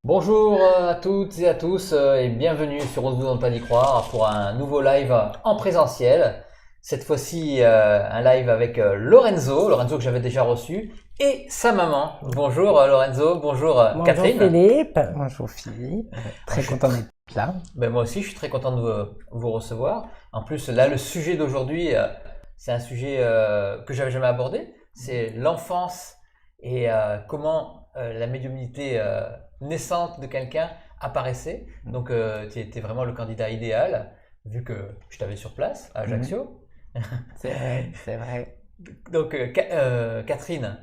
Bonjour à toutes et à tous et bienvenue sur On se vous donne pas d'y croire pour un nouveau live en présentiel. Cette fois-ci un live avec Lorenzo que j'avais déjà reçu et sa maman. Bonjour Lorenzo, bonjour Catherine. Bonjour Philippe. Bonjour Philippe, très content d'être là. Ben, moi aussi je suis très content de vous recevoir. En plus là le sujet d'aujourd'hui c'est un sujet que j'avais jamais abordé. C'est l'enfance et comment la médiumnité naissante de quelqu'un apparaissait. Donc tu étais vraiment le candidat idéal vu que je t'avais sur place à Ajaccio. C'est vrai, c'est vrai. Donc Catherine,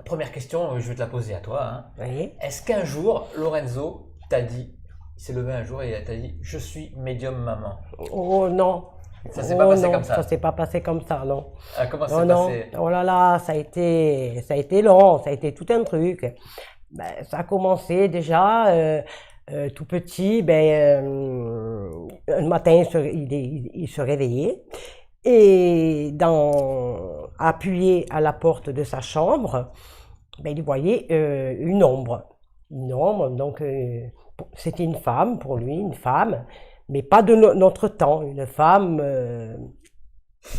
première question, je vais te la poser à toi. Hein. Oui. Est-ce qu'un jour Lorenzo t'a dit, il s'est levé un jour et il t'a dit je suis médium maman? Oh non. Ça s'est pas passé comme ça. Ça s'est pas passé comme ça, non. Comment Non, c'est non. passé? Oh là là, ça a été long, ça a été tout un truc. Ben, ça a commencé déjà tout petit. Un matin, il se réveillait et appuyé à la porte de sa chambre, il voyait une ombre. Une ombre, donc c'était une femme pour lui, une femme, mais pas de notre temps, une femme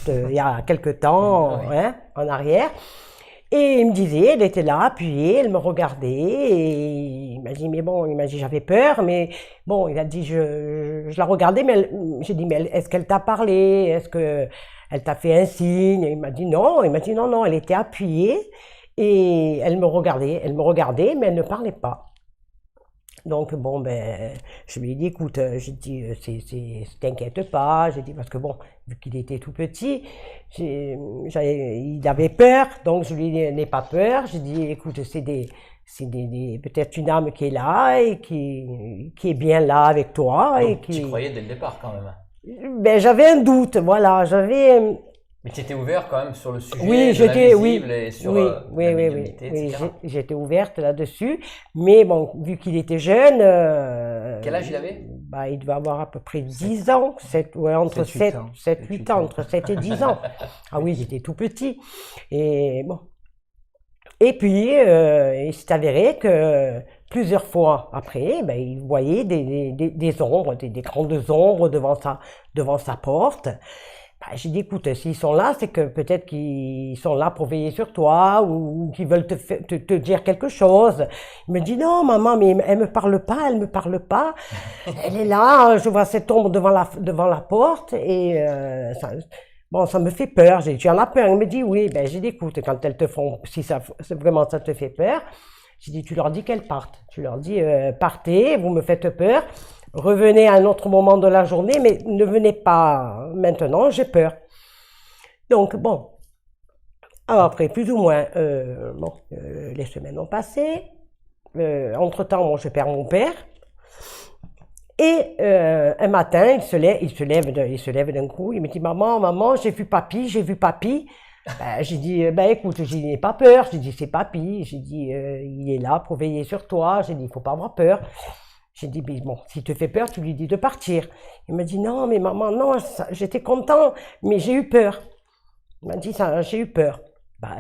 il y a quelque temps, Oui. hein, en arrière. Et il me disait, elle était là, appuyée, elle me regardait, et il m'a dit, mais bon, il m'a dit, j'avais peur, mais bon, il a dit, je la regardais, mais j'ai dit, mais est-ce qu'elle t'a parlé? Est-ce que elle t'a fait un signe? Il m'a dit, non, non, elle était appuyée, et elle me regardait, mais elle ne parlait pas. Donc bon, je lui ai dit, écoute, j'ai dit, t'inquiète pas, j'ai dit, parce que bon, vu qu'il était tout petit, il avait peur, donc je lui ai dit, n'aie pas peur, j'ai dit, écoute, peut-être une âme qui est là et qui est bien là avec toi. Donc, Et qui... tu croyais dès le départ quand même. J'avais un doute, voilà, Mais tu étais ouvert quand même sur le sujet Oui, de l'invisible et sur la médiumnité, etc. j'étais ouverte là-dessus, mais bon, vu qu'il était jeune, Quel âge il avait? il devait avoir à peu près 10 ans, entre 7 et 8 ans, entre 7 et 10 ans. Ah oui, il était tout petit. Et bon. Et puis, il s'est avéré que plusieurs fois après, il voyait des ombres, des grandes ombres devant sa porte. J'ai dit, écoute, s'ils sont là, c'est que peut-être qu'ils sont là pour veiller sur toi ou qu'ils veulent te dire quelque chose. Il me dit, non, maman, mais elle me parle pas. Elle est là, je vois cette ombre devant la porte et ça me fait peur. J'ai dit, tu en as peur? Il me dit, oui. J'ai dit, écoute, quand elles te font, si vraiment ça te fait peur, j'ai dit, tu leur dis qu'elles partent. Tu leur dis, partez, vous me faites peur. Revenez à un autre moment de la journée, mais ne venez pas maintenant, j'ai peur. Donc, bon. Alors après, plus ou moins, les semaines ont passé. Entre-temps, je perds mon père. Et un matin, il se lève d'un coup, il me dit, maman, j'ai vu papy. J'ai dit, écoute, n'ai pas peur. J'ai dit, c'est papy. J'ai dit, il est là pour veiller sur toi. J'ai dit, il faut pas avoir peur. J'ai dit, mais bon, s'il te fait peur, tu lui dis de partir. Il m'a dit, non, mais maman, non, j'étais content, mais j'ai eu peur. Il m'a dit, ça, j'ai eu peur.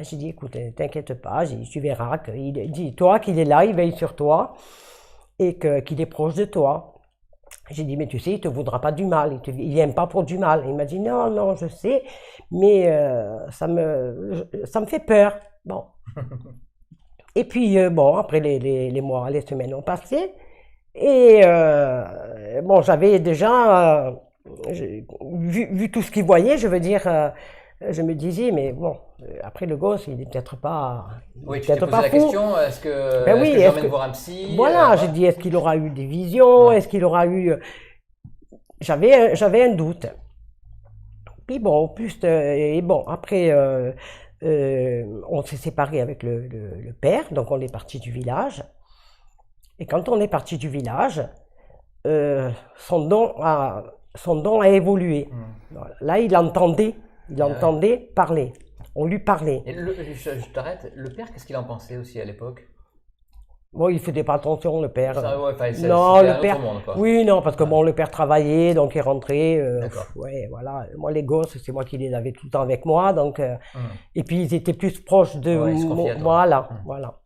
J'ai dit, écoute, t'inquiète pas, tu verras dis-toi qu'il est là, il veille sur toi, et qu'il est proche de toi. J'ai dit, mais tu sais, il te voudra pas du mal, il n'aime pas pour du mal. Il m'a dit, non, je sais, mais ça me fait peur. Bon. Et puis, après les mois, les semaines ont passé. Et j'avais déjà vu tout ce qu'il voyait, je veux dire, je me disais, mais bon, après le gosse, il est peut-être pas, oui, tu t'es posé la fou. question, est-ce que j'emmène voir un psy? Voilà, j'ai dit, est-ce qu'il aura eu des visions, est-ce qu'il aura eu... J'avais un doute. Puis bon, après, on s'est séparés avec le père, donc on est parti du village. Et quand on est parti du village, son don a évolué. Voilà. Là, il entendait parler. On lui parlait. Et je t'arrête, le père, qu'est-ce qu'il en pensait aussi à l'époque? Bon, il faisait pas attention, le père. Non, le père. Monde, quoi. Oui, non, parce que le père travaillait, donc il rentrait. D'accord. Ouais, voilà. Moi, les gosses, c'est moi qui les avais tout le temps avec moi, donc. Et puis ils étaient plus proches de moi. Voilà.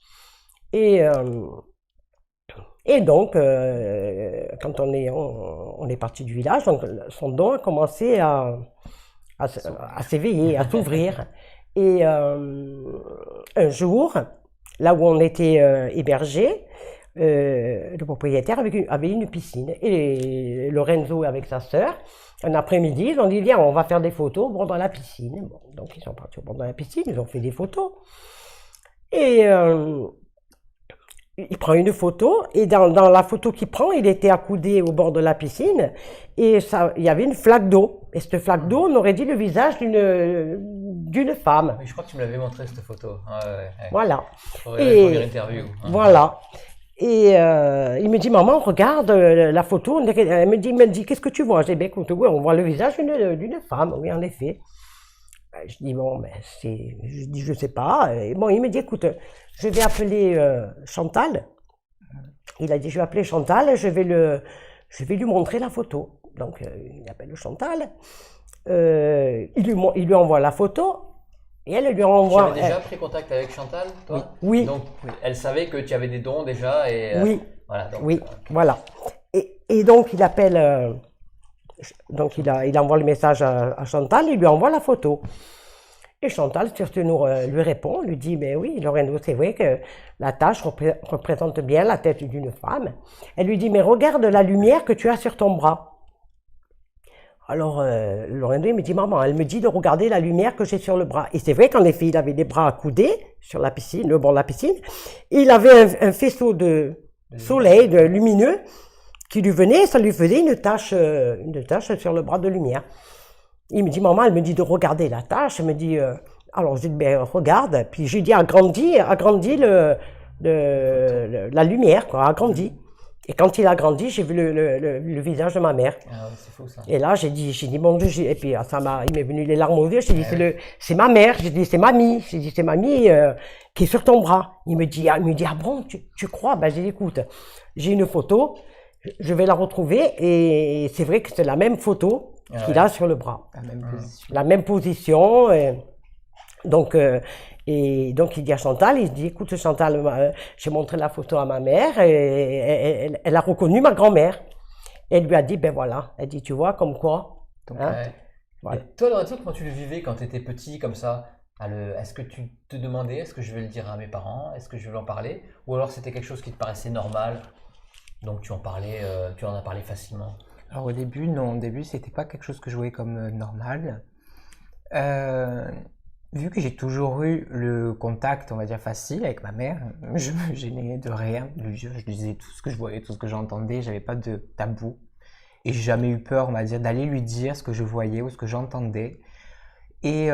Et donc, quand on est parti du village, donc, son don a commencé à s'éveiller, à s'ouvrir. Et un jour, là où on était hébergé, le propriétaire avait une piscine. Et Lorenzo, avec sa sœur, un après-midi, ils ont dit, viens, on va faire des photos au bord de la piscine. Bon, donc, ils sont partis au bord de la piscine, ils ont fait des photos. Et il prend une photo, et dans la photo qu'il prend, il était accoudé au bord de la piscine, et il y avait une flaque d'eau. Et cette flaque d'eau, on aurait dit le visage d'une femme. Oui, je crois que tu me l'avais montré, cette photo. Ouais. Voilà. Pour la première interview. Voilà. Et il me dit, maman, regarde la photo. Elle me dit, qu'est-ce que tu vois? J'ai dit, écoute, oui, on voit le visage d'une femme, oui, en effet. Je dis, bon, mais je sais pas. Et bon, il me dit, écoute, je vais appeler Chantal. Il a dit, je vais appeler Chantal, je vais lui montrer la photo. Donc, il appelle Chantal. Il lui envoie la photo. Et elle lui renvoie. Tu avais déjà pris contact avec Chantal, toi? Oui. Donc, elle savait que tu avais des dons déjà. Et, oui. Voilà. Donc, oui, voilà. Et donc, il appelle. Donc, il envoie le message à Chantal, il lui envoie la photo. Et Chantal, surtout, lui répond, lui dit, mais oui, Lorenzo, c'est vrai que la tache représente bien la tête d'une femme. Elle lui dit, mais regarde la lumière que tu as sur ton bras. Alors, Lorenzo, il me dit, maman, elle me dit de regarder la lumière que j'ai sur le bras. Et c'est vrai qu'en effet, il avait des bras accoudés sur la piscine, le bord de la piscine. Et il avait un faisceau de soleil, lumineux, qui lui venait, ça lui faisait une tache sur le bras de lumière. Il me dit, maman, elle me dit de regarder la tache. Elle me dit, alors je dis, ben regarde. Puis j'ai dit, agrandis la lumière, quoi, agrandis. Et quand il a grandi, j'ai vu le visage de ma mère. Ah oui, c'est fou ça. Et là, j'ai dit, mon Dieu, et puis il m'est venu les larmes aux yeux. J'ai dit, c'est ma mère. J'ai dit, c'est mamie. J'ai dit, c'est mamie qui est sur ton bras. Il me dit, ah bon, tu crois? Ben j'ai dit, écoute, j'ai une photo, je vais la retrouver, et c'est vrai que c'est la même photo qu'il a sur le bras. La même position. La même position. Et donc, il dit à Chantal, il dit, écoute Chantal, j'ai montré la photo à ma mère, et elle a reconnu ma grand-mère. Elle lui a dit, ben voilà, elle dit, tu vois, comme quoi. Voilà. Et toi, Lorenzo, comment tu le vivais quand tu étais petit, comme ça? Est-ce que tu te demandais, est-ce que je vais le dire à mes parents? Est-ce que je vais en parler? Ou alors c'était quelque chose qui te paraissait normal, donc tu en as parlé facilement? Alors au début, non. Au début, c'était pas quelque chose que je voyais comme normal. Vu que j'ai toujours eu le contact, on va dire, facile avec ma mère, je me gênais de rien. Je lui disais tout ce que je voyais, tout ce que j'entendais, j'avais pas de tabou. Et j'ai jamais eu peur, on va dire, d'aller lui dire ce que je voyais ou ce que j'entendais. Et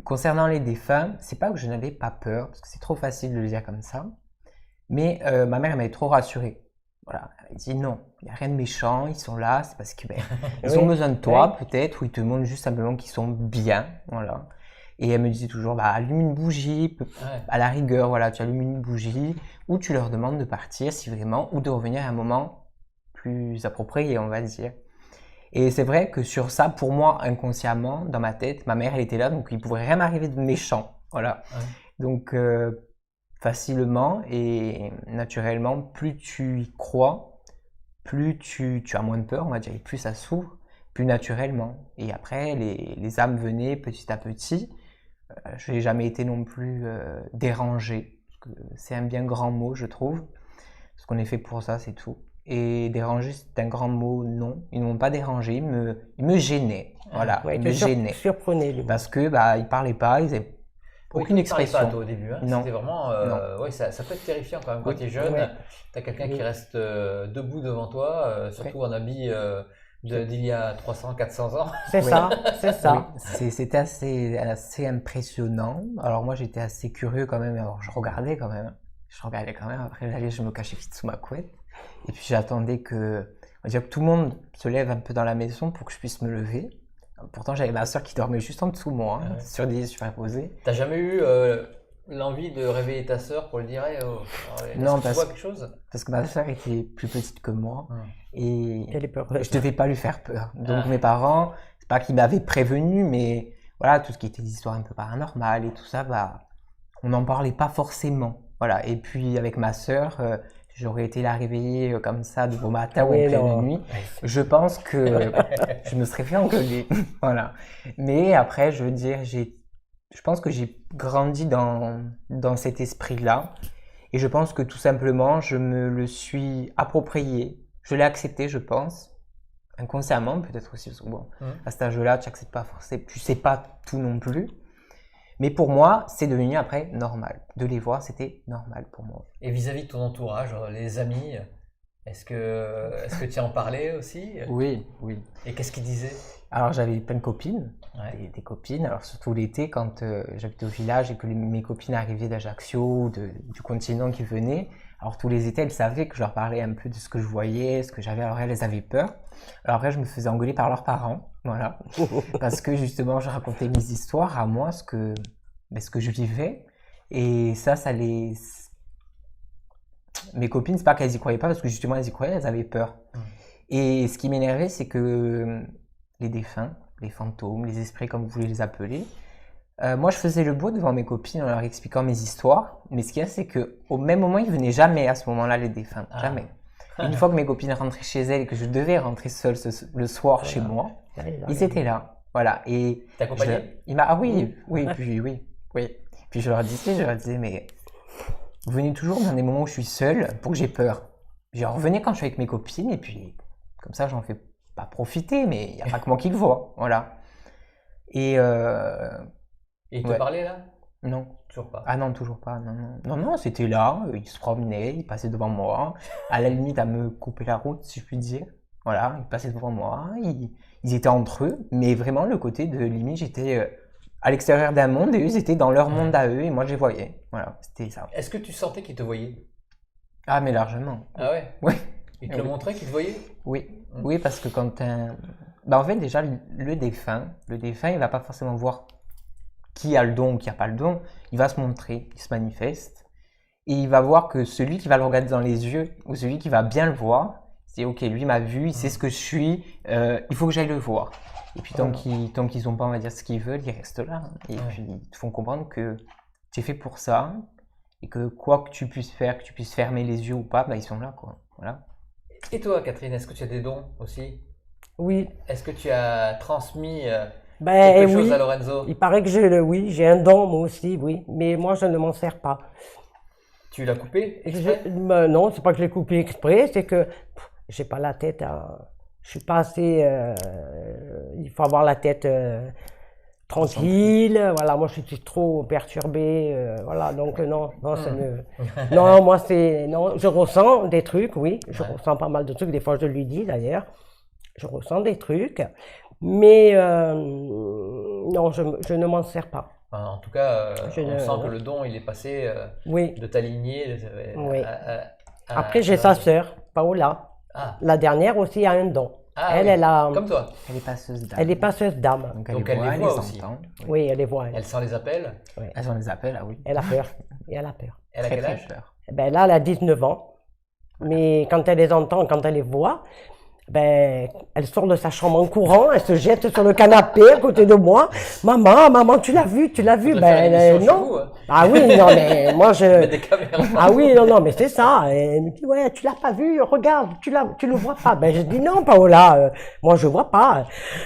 concernant les défunts, c'est pas que je n'avais pas peur, parce que c'est trop facile de le dire comme ça. Mais ma mère m'avait trop rassuré. Voilà, elle dit non, il n'y a rien de méchant, ils sont là, c'est parce qu'ils ont besoin de toi peut-être, ou ils te montrent juste simplement qu'ils sont bien, voilà. Et elle me disait toujours, bah, allume une bougie, à la rigueur, voilà, tu allumes une bougie, ou tu leur demandes de partir si vraiment, ou de revenir à un moment plus approprié, on va dire. Et c'est vrai que sur ça, pour moi, inconsciemment, dans ma tête, ma mère, elle était là, donc il ne pouvait rien m'arriver de méchant, voilà. Donc, facilement et naturellement, plus tu y crois, plus tu as moins de peur, on va dire, et plus ça s'ouvre, plus naturellement. Et après, les âmes venaient petit à petit. Je n'ai jamais été non plus dérangé, parce que c'est un bien grand mot, je trouve, parce qu'on est fait pour ça, c'est tout. Et déranger, c'est un grand mot, non. Ils ne m'ont pas dérangé, ils me gênaient, voilà, ils me gênaient. Surprenaient, lui. Parce que, ils ne parlaient pas, ils n'avaient aucune expression. Pas, toi, au début, hein. C'était vraiment, ouais, ça peut être terrifiant quand même. Quand tu es jeune, tu as quelqu'un qui reste debout devant toi, surtout en habit d'il y a 300, 400 ans. C'est ça, c'est ça. Oui. C'était assez impressionnant. Alors moi, j'étais assez curieux quand même. Alors, je regardais quand même. Après, je me cachais vite sous ma couette. Et puis, j'attendais on va dire que tout le monde se lève un peu dans la maison pour que je puisse me lever. Pourtant, j'avais ma soeur qui dormait juste en dessous de moi, sur des lits superposés. T'as jamais eu l'envie de réveiller ta soeur pour lui dire non, tu vois quelque chose? Parce que ma soeur était plus petite que moi et elle est peureuse. Je devais pas lui faire peur. Donc mes parents, c'est pas qu'ils m'avaient prévenu, mais voilà, tout ce qui était des histoires un peu paranormales et tout ça, on n'en parlait pas forcément. Voilà. Et puis avec ma soeur, j'aurais été la réveiller comme ça de bon matin ou en pleine nuit, je pense que je me serais fait engueuler. Voilà. Mais après, je veux dire, je pense que j'ai grandi dans cet esprit-là. Et je pense que tout simplement, je me le suis approprié. Je l'ai accepté, je pense. Inconsciemment, peut-être aussi. Parce que bon, à cet âge-là, tu n'acceptes pas forcément. Tu ne sais pas tout non plus. Mais pour moi, c'est devenu après normal. De les voir, c'était normal pour moi. Et vis-à-vis de ton entourage, les amis, est-ce que tu en parlais aussi? Oui. Et qu'est-ce qu'ils disaient? Alors, j'avais plein de copines, des copines. Alors, surtout l'été, quand j'habitais au village et que mes copines arrivaient d'Ajaccio ou du continent qui venaient. Alors, tous les étés, elles savaient que je leur parlais un peu de ce que je voyais, ce que j'avais. Alors, elles avaient peur. Alors, après, je me faisais engueuler par leurs parents. Voilà. Parce que, justement, je racontais mes histoires à moi, ce que je vivais. Et ça les... Mes copines, c'est pas qu'elles y croyaient pas, parce que justement, elles y croyaient, elles avaient peur. Et ce qui m'énervait, c'est que les défunts, les fantômes, les esprits, comme vous voulez les appeler, moi, je faisais le beau devant mes copines en leur expliquant mes histoires. Mais ce qu'il y a, c'est qu'au même moment, ils venaient jamais à ce moment-là, les défunts. Jamais. Une fois que mes copines rentraient chez elles et que je devais rentrer seule le soir chez moi, ils étaient là. Voilà. Et t'accompagnais? Oui. Puis je leur disais, mais vous venez toujours dans des moments où je suis seule pour que j'ai peur. Genre, revenez quand je suis avec mes copines et puis comme ça, j'en fais pas profiter, mais il n'y a pas que moi qui le vois. Voilà. Et ils te parlaient là? Non. Toujours pas. Ah non, toujours pas. Non, c'était là. Ils se promenaient, ils passaient devant moi. À la limite, à me couper la route, si je puis dire. Voilà, ils passaient devant moi. Ils étaient entre eux, mais vraiment le côté de limite, j'étais à l'extérieur d'un monde et eux, ils étaient dans leur monde à eux et moi, je les voyais. Voilà, c'était ça. Est-ce que tu sentais qu'ils te voyaient? Ah, mais largement. Ah ouais? Oui. Ils te le montraient qu'ils te voyaient? Oui, parce que quand en fait, déjà, le défunt, il va pas forcément voir qui a le don ou qui a pas le don. Il va se montrer, il se manifeste et il va voir que celui qui va le regarder dans les yeux ou celui qui va bien le voir, c'est ok, lui m'a vu, il sait ce que je suis, il faut que j'aille le voir. Et puis tant qu'ils n'ont pas, on va dire, ce qu'ils veulent, ils restent là. Et puis ils te font comprendre que tu es fait pour ça et que quoi que tu puisses faire, que tu puisses fermer les yeux ou pas, ils sont là, quoi. Voilà. Et toi, Catherine, est-ce que tu as des dons aussi? Oui. Est-ce que tu as transmis quelque chose à Lorenzo? Il paraît que j'ai un don moi aussi, oui, mais moi je ne m'en sers pas. Tu l'as coupé? Non, c'est pas que je l'ai coupé exprès, c'est que j'ai pas la tête je suis pas assez... il faut avoir la tête tranquille, voilà, moi je suis trop perturbé, voilà, donc non, ça me... Non, moi c'est... Non, je ressens des trucs, oui, je ressens pas mal de trucs, des fois je lui dis d'ailleurs, je ressens des trucs, mais non, je ne m'en sers pas. En tout cas, on sent que le don, il est passé de ta lignée. Après, j'ai sa sœur, Paola. La dernière aussi a un don. Elle a... Comme toi. Elle est passeuse d'âme. Elle est passeuse d'âme. Donc elle les voit aussi. Oui, elle les voit. Elle sent les appels. Oui. Elle sent les appels, ah oui. Elle a peur. Et elle a peur. Elle a quel âge? Ben là, elle a 19 ans. Mais quand elle les entend, quand elle les voit, elle sort de sa chambre en courant, elle se jette sur le canapé à côté de moi. Maman, tu l'as vu? Non. Vous, hein. Ah oui, non, mais moi je... Des caméras. Ah oui, non, mais c'est ça. Et elle me dit, ouais, tu l'as pas vu, regarde, tu le vois pas. Je dis, non, Paola, moi je vois pas.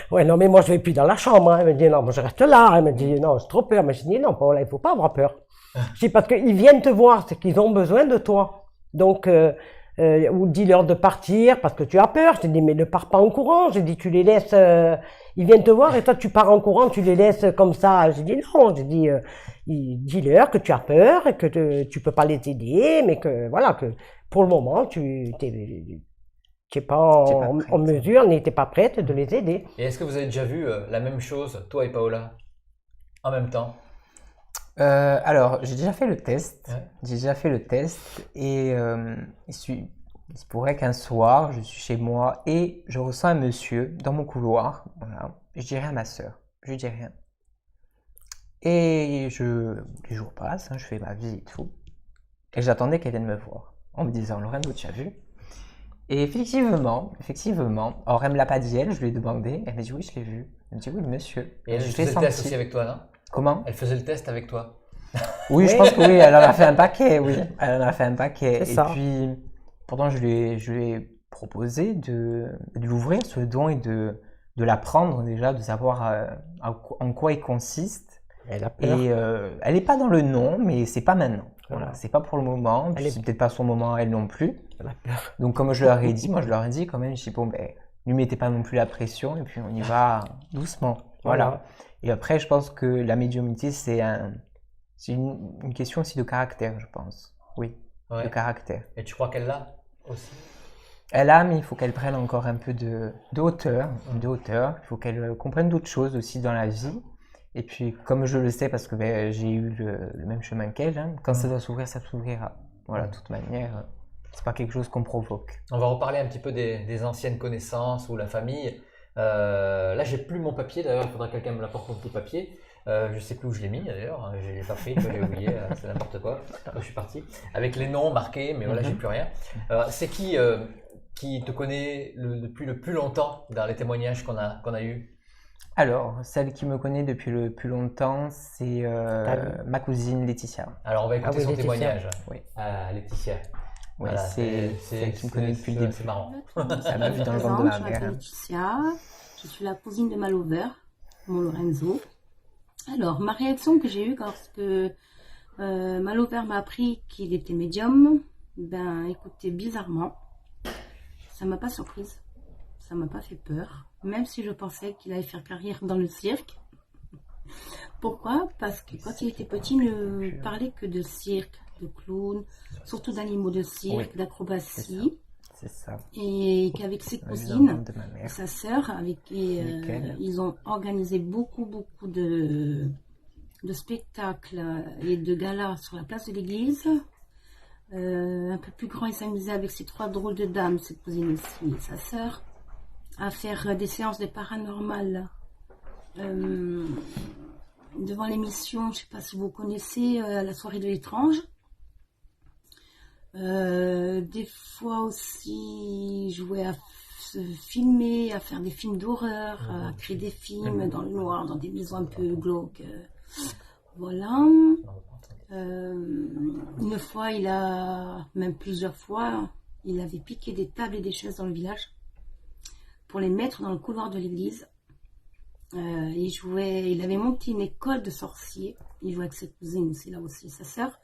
Ouais, non, mais moi je vais plus dans la chambre. Hein. Elle me dit, non, moi je reste là. Elle me dit, non, j'ai trop peur. Mais je dis, non, Paola, il faut pas avoir peur. Je dis, parce qu'ils viennent te voir, c'est qu'ils ont besoin de toi. Donc, ou dis-leur de partir parce que tu as peur. Je t'ai dit, mais ne pars pas en courant. J'ai dit, tu les laisses, ils viennent te voir et toi tu pars en courant, tu les laisses comme ça. J'ai dit, non, j'ai dit, dis-leur que tu as peur et que tu peux pas les aider, mais que voilà, que pour le moment, tu n'es pas en mesure, n'étais pas prête de les aider. Et est-ce que vous avez déjà vu la même chose, toi et Paola, en même temps? Alors, j'ai déjà fait le test. J'ai déjà fait le test et il se pourrait qu'un soir, je suis chez moi et je ressens un monsieur dans mon couloir. Voilà. Je dis rien à ma soeur. Je lui dis rien. Et les jours passent, je fais ma vie et tout. Et j'attendais qu'elle vienne me voir en me disant, Lorenzo, tu as vu? Et effectivement, alors elle me l'a pas dit, je lui ai demandé. Elle m'a dit, oui, je l'ai vu. Elle me dit, oui, le monsieur. Et elle faisait le test aussi avec toi, non? Comment? Elle faisait le test avec toi? Oui, je pense que oui, elle en a fait un paquet, oui. Elle en a fait un paquet. C'est ça. Puis, pourtant je lui ai proposé de l'ouvrir, ce don, et de l'apprendre déjà, de savoir en quoi il consiste. Elle a peur. Et elle n'est pas dans le non, mais c'est pas maintenant. Voilà. Voilà, c'est pas pour le moment, puis Elle est- c'est peut-être pas son moment à elle non plus. Elle a peur. Donc comme je leur ai dit, moi je leur ai dit quand même, je dis bon ben, lui mettez pas non plus la pression, et puis on y va doucement. Voilà. Et après, je pense que la médiumnité, c'est une question aussi de caractère, je pense. Oui, Ouais. de caractère. Et tu crois qu'elle l'a aussi? Elle a, mais il faut qu'elle prenne encore un peu de hauteur, de hauteur. Il faut qu'elle comprenne d'autres choses aussi dans la vie. Et puis, comme je le sais, parce que ben, j'ai eu le même chemin qu'elle, hein, quand ça doit s'ouvrir, ça s'ouvrira. Voilà, de toute manière, c'est pas quelque chose qu'on provoque. On va reparler un petit peu des anciennes connaissances ou la famille. Là, j'ai plus mon papier. D'ailleurs, il faudra que quelqu'un me l'apporte, mon petit papier. Je sais plus où je l'ai mis d'ailleurs. Je l'ai pas pris, j'ai oublié. C'est n'importe quoi. Je suis parti avec les noms marqués, mais voilà, j'ai plus rien. C'est qui te connaît depuis le plus longtemps dans les témoignages qu'on a eus? Alors, celle qui me connaît depuis le plus longtemps, c'est ma cousine Laetitia. Alors, on va écouter oui, son Laetitia. témoignage. Oui. Laetitia. Oui, Voilà, c'est celle qui me connaît depuis le début. C'est marrant. Ça m'a vu dans le Présente, ventre de ma je m'appelle mère. Laetitia, je suis la cousine de Malover, mon Lorenzo. Alors, ma réaction que j'ai eue lorsque Malover m'a appris qu'il était médium, ben écoutez, bizarrement, ça m'a pas surprise, ça m'a pas fait peur, même si je pensais qu'il allait faire carrière dans le cirque. Pourquoi? Parce que quand il était petit, il ne parlait que de cirque, de clown, surtout d'animaux de cirque, Oui, d'acrobatie. C'est ça. Et qu'avec ses Ça m'a vu dans le cousines, ventre de ma mère. sa sœur, avec qui Nickel. ils ont organisé beaucoup de spectacles et de galas sur la place de l'église. Un peu plus grand, il s'amusait avec ses 3 drôles de dames, ses cousines aussi, et sa sœur, à faire des séances de paranormal. Devant l'émission, je ne sais pas si vous connaissez, la soirée de l'étrange. Des fois aussi, jouer à se filmer, à faire des films d'horreur, à créer des films dans le noir, dans des maisons un peu glauques. Voilà. Une fois, même plusieurs fois, il avait piqué des tables et des chaises dans le village pour les mettre dans le couloir de l'église. Il avait monté une école de sorciers. Il jouait avec ses cousines aussi, là aussi, sa sœur.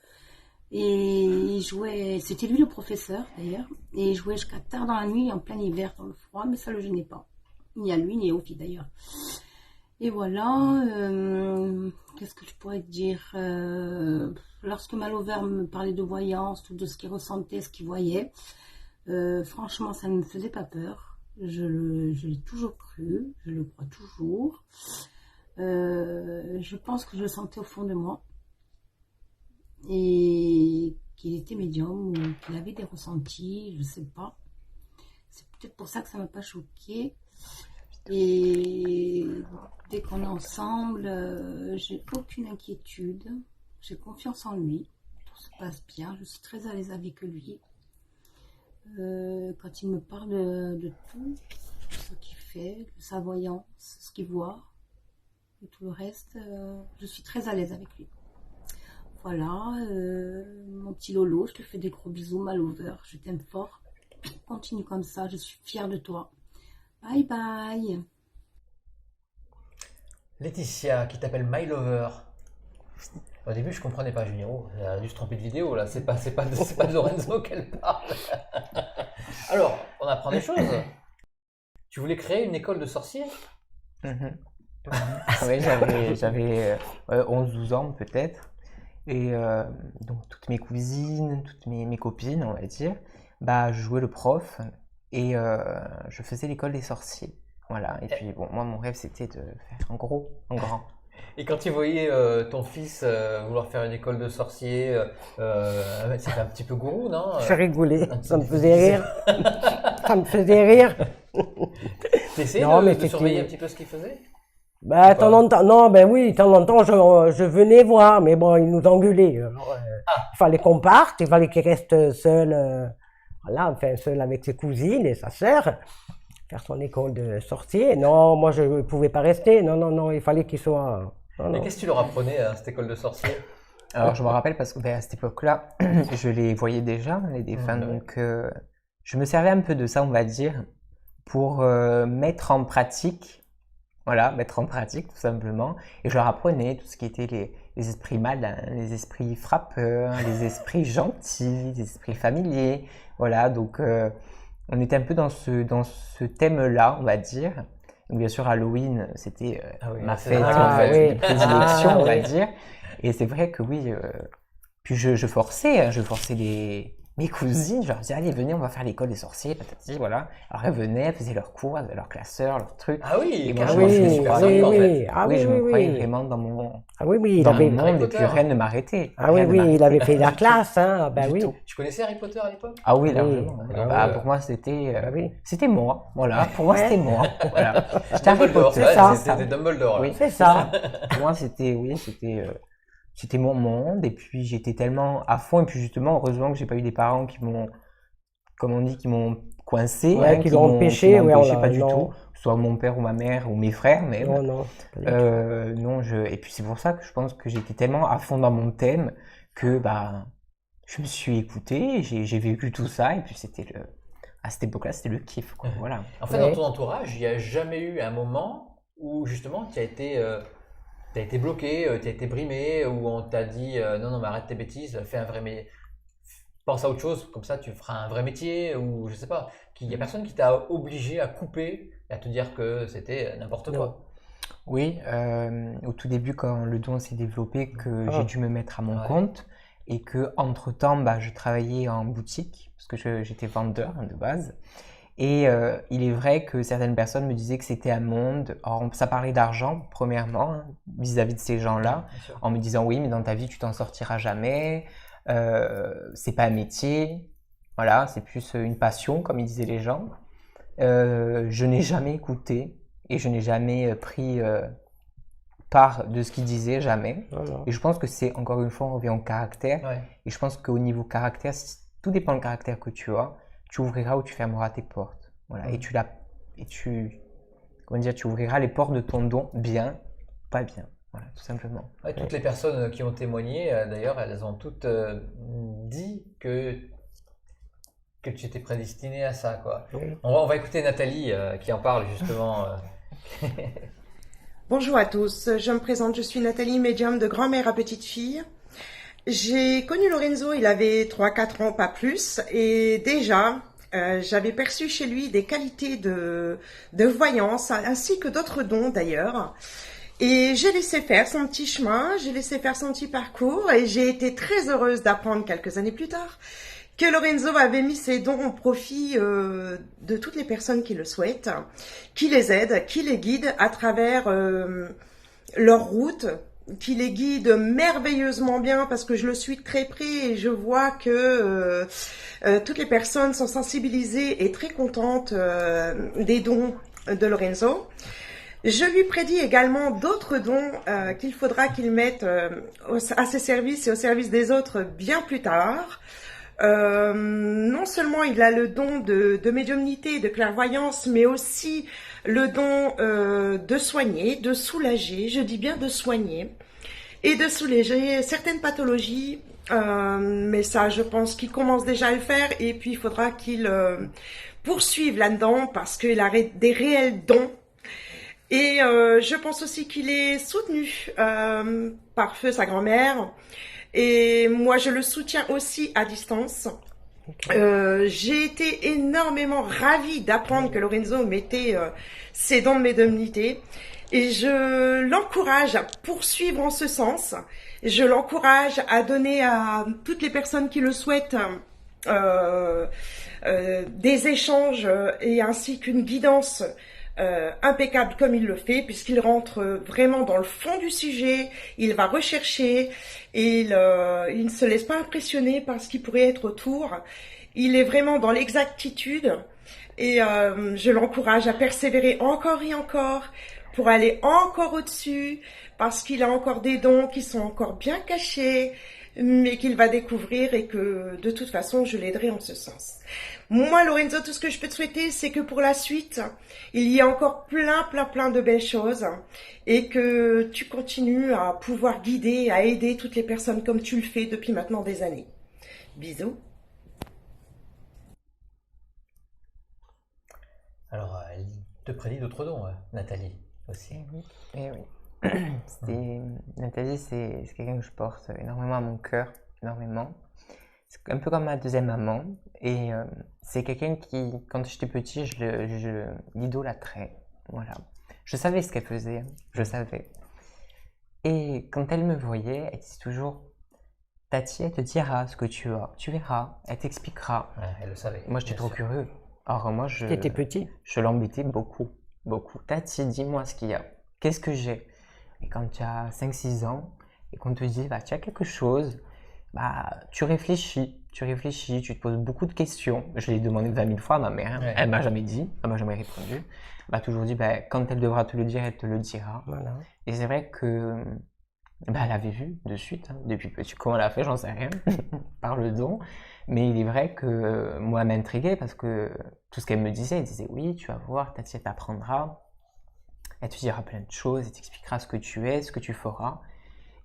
Et il jouait, c'était lui le professeur d'ailleurs, et il jouait jusqu'à tard dans la nuit, en plein hiver, dans le froid, mais ça ne le gênait pas. Ni à lui, ni aux filles d'ailleurs. Et voilà, qu'est-ce que je pourrais te dire? Lorsque Malover me parlait de voyance ou de ce qu'il ressentait, ce qu'il voyait, franchement, ça ne me faisait pas peur. Je l'ai toujours cru, je le crois toujours. Je pense que je le sentais au fond de moi. Et qu'il était médium ou qu'il avait des ressentis, je sais pas. C'est peut-être pour ça que ça m'a pas choquée. Et dès qu'on est ensemble, j'ai aucune inquiétude. J'ai confiance en lui. Tout se passe bien. Je suis très à l'aise avec lui. Quand il me parle de tout, ce qu'il fait, de sa voyance, ce qu'il voit, et tout le reste, je suis très à l'aise avec lui. Voilà, mon petit Lolo, je te fais des gros bisous, Malover, je t'aime fort. Continue comme ça, je suis fière de toi. Bye bye. Laetitia, qui t'appelle My Lover. Au début, je comprenais pas, je me dis, oh, elle a dû se tromper de vidéo là, c'est pas de Lorenzo qu'elle parle. Alors, on apprend des choses. Tu voulais créer une école de sorciers? Oui, j'avais 11-12 ans peut-être. Et donc toutes mes cousines, toutes mes copines, on va dire, bah, je jouais le prof et je faisais l'école des sorciers. Voilà, et puis bon, moi mon rêve c'était de faire en gros, en grand. Et quand tu voyais ton fils vouloir faire une école de sorciers, c'était un petit peu gourou, non? Je rigolais, ça me faisait rire. Ça me faisait rire. T'essayais Non, mais de surveiller un petit peu ce qu'il faisait? Bah, de temps en temps, non, ben oui, de temps en temps, je venais voir, mais bon, ils nous engueulaient. Alors, il fallait qu'on parte, il fallait qu'il reste seul, voilà, enfin, seul avec ses cousines et sa sœur, faire son école de sorcier. Non, moi, je ne pouvais pas rester. Non, il fallait qu'il soit. Non, Mais non. qu'est-ce que tu leur apprenais à cette école de sorciers? Alors je me rappelle parce que ben, à cette époque-là, je les voyais déjà, les défunts, donc je me servais un peu de ça, on va dire, pour mettre en pratique, voilà, mettre en pratique tout simplement. Et je leur apprenais tout ce qui était les esprits malins, les esprits frappeurs, les esprits gentils, les esprits familiers. Voilà, donc on était un peu dans ce thème-là, on va dire. Donc bien sûr, Halloween, c'était ma fête de prédilection, on va dire. Et c'est vrai que oui, puis je forçais mes cousines, je leur disais, allez, venez, on va faire l'école des sorciers, patati, voilà. Alors elles venaient, elles faisaient leurs cours, elles avaient leurs classeurs, leurs trucs. Ah oui, et moi, je me super sympa, en fait. Je me croyais vraiment dans mon, il dans avait... mon monde, et puis rien ne m'arrêtait. Ah oui, il avait fait la classe, hein, bah oui. Tu connaissais Harry Potter à l'époque? Ah oui, largement. Pour moi, c'était moi, voilà. Pour moi, c'était moi, voilà. J'étais Harry Potter, c'est ça. C'était Dumbledore. Oui, c'est ça. Pour moi, c'était mon monde, et puis j'étais tellement à fond, et puis justement, heureusement que j'ai pas eu des parents qui m'ont, comme on dit, qui m'ont coincé, qui l'ont empêché, pas du tout, soit mon père ou ma mère ou mes frères même. Non. Et puis c'est pour ça que je pense que j'étais tellement à fond dans mon thème que je me suis écouté, j'ai vécu tout ça, et puis à cette époque-là, c'était le kiff, quoi. Voilà. En fait, dans ton entourage, il n'y a jamais eu un moment où justement tu as été bloqué, tu as été brimé, où on t'a dit non, mais arrête tes bêtises, fais un vrai métier, pense à autre chose, comme ça tu feras un vrai métier, ou je sais pas, qu'il n'y a personne qui t'a obligé à couper, à te dire que c'était n'importe quoi. Oui, au tout début, quand le don s'est développé, que j'ai dû me mettre à mon compte, et que entre-temps, je travaillais en boutique, parce que j'étais vendeur de base. Et il est vrai que certaines personnes me disaient que c'était un monde. Alors, ça parlait d'argent, premièrement, hein, vis-à-vis de ces gens-là, en me disant oui, mais dans ta vie, tu t'en sortiras jamais. C'est pas un métier. Voilà, c'est plus une passion, comme ils disaient les gens. Je n'ai jamais écouté et je n'ai jamais pris part de ce qu'ils disaient, jamais. Voilà. Et je pense que c'est, encore une fois, on revient au caractère. Ouais. Et je pense qu'au niveau caractère, tout dépend du caractère que tu as. Tu ouvriras ou tu fermeras tes portes. Voilà. Et tu ouvriras les portes de ton don bien, pas bien. Voilà, tout simplement. Ouais, toutes les personnes qui ont témoigné, d'ailleurs, elles ont toutes dit que tu étais prédestiné à ça, quoi. Oui. On va écouter Nathalie qui en parle justement. Bonjour à tous, je me présente, je suis Nathalie, médium de grand-mère à petite-fille. J'ai connu Lorenzo, il avait 3-4 ans, pas plus, et déjà, j'avais perçu chez lui des qualités de voyance, ainsi que d'autres dons d'ailleurs. Et j'ai laissé faire son petit chemin, j'ai laissé faire son petit parcours, et j'ai été très heureuse d'apprendre quelques années plus tard que Lorenzo avait mis ses dons au profit de toutes les personnes qui le souhaitent, qui les aident, qui les guident à travers leur route, qui les guide merveilleusement bien parce que je le suis de très près et je vois que toutes les personnes sont sensibilisées et très contentes des dons de Lorenzo. Je lui prédis également d'autres dons qu'il faudra qu'il mette à ses services et au service des autres bien plus tard. Non seulement il a le don de médiumnité, de clairvoyance, mais aussi le don de soigner, de soulager, je dis bien de soigner, et de soulager certaines pathologies. Mais ça, je pense qu'il commence déjà à le faire, et puis il faudra qu'il poursuive là-dedans, parce qu'il a des réels dons. Et je pense aussi qu'il est soutenu par feu sa grand-mère. Et moi, je le soutiens aussi à distance. J'ai été énormément ravie d'apprendre que Lorenzo mettait ses dons de médiumnité. Et je l'encourage à poursuivre en ce sens. Je l'encourage à donner à toutes les personnes qui le souhaitent des échanges et ainsi qu'une guidance impeccable comme il le fait, puisqu'il rentre vraiment dans le fond du sujet, il va rechercher, et il ne se laisse pas impressionner par ce qui pourrait être autour. Il est vraiment dans l'exactitude, et je l'encourage à persévérer encore et encore pour aller encore au-dessus, parce qu'il a encore des dons qui sont encore bien cachés, mais qu'il va découvrir, et que de toute façon je l'aiderai en ce sens. Moi, Lorenzo, tout ce que je peux te souhaiter, c'est que pour la suite, il y a encore plein de belles choses, et que tu continues à pouvoir guider, à aider toutes les personnes comme tu le fais depuis maintenant des années. Bisous. te prédit d'autres dons, Nathalie, aussi. Eh oui. Nathalie, c'est quelqu'un que je porte énormément à mon cœur, énormément. C'est un peu comme ma deuxième maman. Et c'est quelqu'un qui, quand j'étais petit, je l'idolâtrais. Voilà. Je savais ce qu'elle faisait, je savais. Et quand elle me voyait, elle disait toujours, Tati, elle te dira ce que tu as, tu verras, elle t'expliquera. Ouais, elle le savait. Moi, j'étais trop curieux. Alors moi, T'étais petit. je l'embêtais beaucoup, beaucoup. Tati, dis-moi ce qu'il y a. Qu'est-ce que j'ai? Et quand tu as 5-6 ans, et qu'on te dit, bah, tu as quelque chose, bah, tu réfléchis, tu te poses beaucoup de questions. Je l'ai demandé 20 000 fois à ma mère, Ouais. elle m'a jamais dit, elle m'a jamais répondu. Elle m'a toujours dit, bah, quand elle devra te le dire, elle te le dira. Voilà. Et c'est vrai que bah, elle avait vu de suite, depuis petit. Comment elle a fait, j'en sais rien, par le don. Mais il est vrai que moi, elle m'intriguait parce que tout ce qu'elle me disait, elle disait, oui, tu vas voir, Tati, elle t'apprendra. Elle te dira plein de choses, elle t'expliquera ce que tu es, ce que tu feras.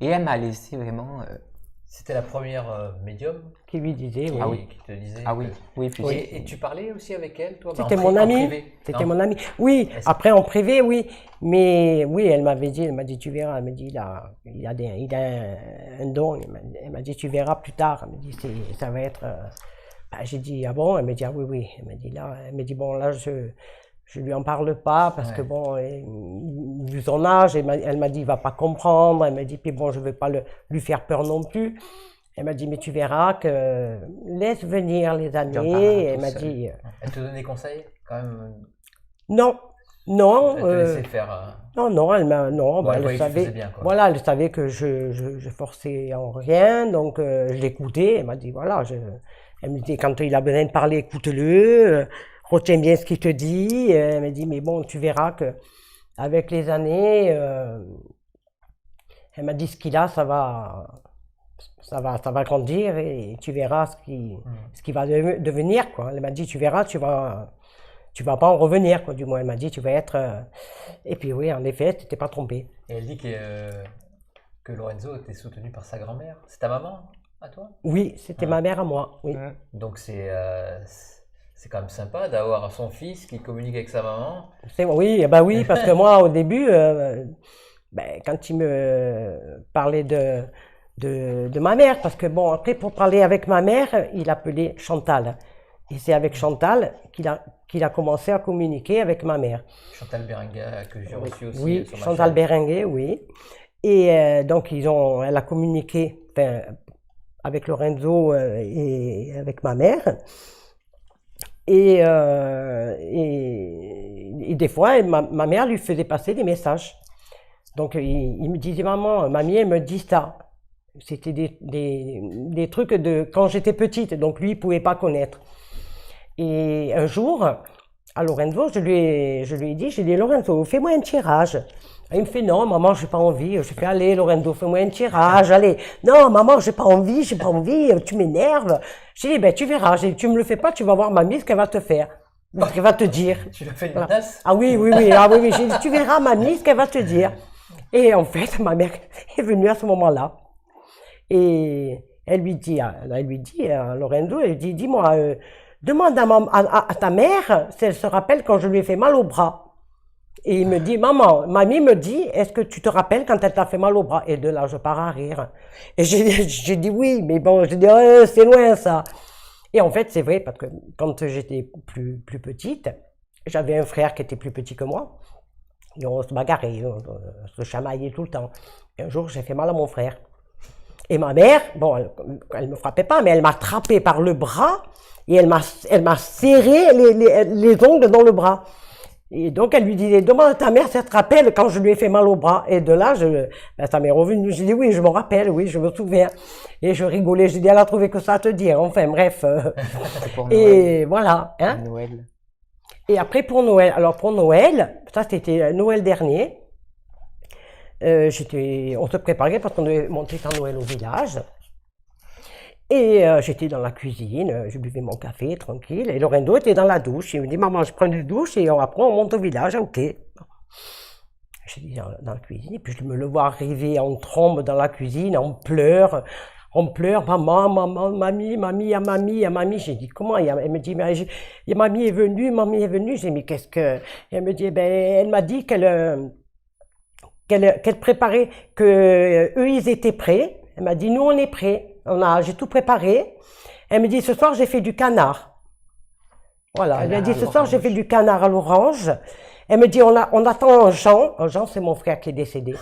Et elle m'a laissé vraiment... C'était la première médium Qui lui disait, oui. Ah oui. qui te disait. Ah oui, oui, puis Et tu parlais aussi avec elle, toi? C'était En mon en ami. privé, C'était non? mon ami. Oui, Est-ce- après en privé, oui. Mais oui, elle m'avait dit, elle m'a dit, tu verras. Elle m'a dit, il a un don. Elle m'a dit, tu verras plus tard. Elle m'a dit, ça va être. Bah, j'ai dit, ah bon? Elle m'a dit, ah oui, oui. Elle m'a dit, là, bon, là, je lui en parle pas parce que Ouais. bon, vu son âge, elle m'a dit, il va pas comprendre. Elle m'a dit, puis bon, je vais pas lui faire peur non plus. Elle m'a dit, mais tu verras que laisse venir les en parlera années. Elle tout m'a seul. dit, Elle te donnait conseil quand même? non, non, Elle te laissait faire. non, non, Bon, bah, elle elle voyait que tu savait, faisais bien, quoi. voilà, elle savait que je forçais en rien, donc je l'écoutais. Elle m'a dit, voilà, elle me dit, quand il a besoin de parler, écoute-le, retiens bien ce qu'il te dit. Elle m'a dit, mais bon, tu verras que avec les années, elle m'a dit, ce qu'il a, ça va grandir et tu verras ce qui va devenir, quoi. Elle m'a dit, tu verras, tu vas pas en revenir, quoi, du moins. Elle m'a dit, tu vas être... Et puis oui, en effet, tu t'es pas trompé. Et elle dit que Lorenzo était soutenu par sa grand-mère. C'est ta maman, à toi? Oui, c'était ma mère à moi, oui. Donc c'est quand même sympa d'avoir son fils qui communique avec sa maman. Oui, bah oui, parce que moi, au début, quand il me parlait de ma mère, parce que bon, après, pour parler avec ma mère, il appelait Chantal. Et c'est avec Chantal qu'il a commencé à communiquer avec ma mère. Chantal Berenga, que j'ai reçu aussi Oui, sur ma Chantal chaîne. Berenguer, oui. Et donc, elle a communiqué avec Lorenzo et avec ma mère. Et des fois, ma mère lui faisait passer des messages. Donc, il me disait, maman, mamie, elle me dit ça. C'était des trucs de quand j'étais petite, donc lui, il ne pouvait pas connaître. Et un jour, à Lorenzo, je lui ai dit, j'ai dit, Lorenzo, fais-moi un tirage. Et il me fait, non, maman, j'ai pas envie. Je fais, allez, Lorenzo, fais-moi un tirage, allez. Non, maman, j'ai pas envie, tu m'énerves. J'ai dit, ben, tu verras, tu me le fais pas, tu vas voir mamie ce qu'elle va te faire. Ce qu'elle va te dire. Tu l'as fait une Voilà. menace? Ah oui, j'ai dit, tu verras mamie ce qu'elle va te dire. Et en fait, ma mère est venue à ce moment-là. Et elle lui dit, Lorenzo, elle lui dit, dis-moi, demande à ta mère si elle se rappelle quand je lui ai fait mal au bras. Et il me dit, mamie me dit, est-ce que tu te rappelles quand elle t'a fait mal au bras? Et de là, je pars à rire. Et j'ai dit oui, mais bon, j'ai dit, c'est loin ça. Et en fait, c'est vrai, parce que quand j'étais plus petite, j'avais un frère qui était plus petit que moi. Et on se bagarrait, on se chamaillait tout le temps. Et un jour, j'ai fait mal à mon frère. Et ma mère, bon, elle me frappait pas, mais elle m'a attrapé par le bras et elle m'a serré les ongles dans le bras. Et donc, elle lui disait, demande à ta mère si elle te rappelle quand je lui ai fait mal au bras. Et de là, ça m'est revenu. J'ai dit, oui, je me rappelle, oui, je me souviens. Et je rigolais, j'ai dit, elle a trouvé que ça à te dire. Enfin, bref. C'est pour Noël. Et voilà. Hein. Noël. Et après, pour Noël, alors pour Noël, ça c'était Noël dernier. On se préparait parce qu'on devait monter à Noël au village. Et j'étais dans la cuisine, je buvais mon café tranquille. Et Lorenzo était dans la douche. Il me dit, maman, je prends une douche et après on monte au village. Ok. J'étais dans la cuisine et puis je me le vois arriver en trombe dans la cuisine, en pleurs, On pleure, maman, maman, mamie, mamie, à mamie, à mamie. J'ai dit, comment? Elle me dit, mais mamie est venue, mamie est venue. J'ai dit, mais qu'est-ce que... Elle me dit, ben, elle m'a dit qu'elle préparait, que eux, ils étaient prêts. Elle m'a dit, nous, on est prêts. J'ai tout préparé. Elle me dit, ce soir, j'ai fait du canard. Voilà. Elle m'a dit, ce soir, j'ai fait du canard à l'orange. Elle me dit, on attend Jean. Jean, c'est mon frère qui est décédé.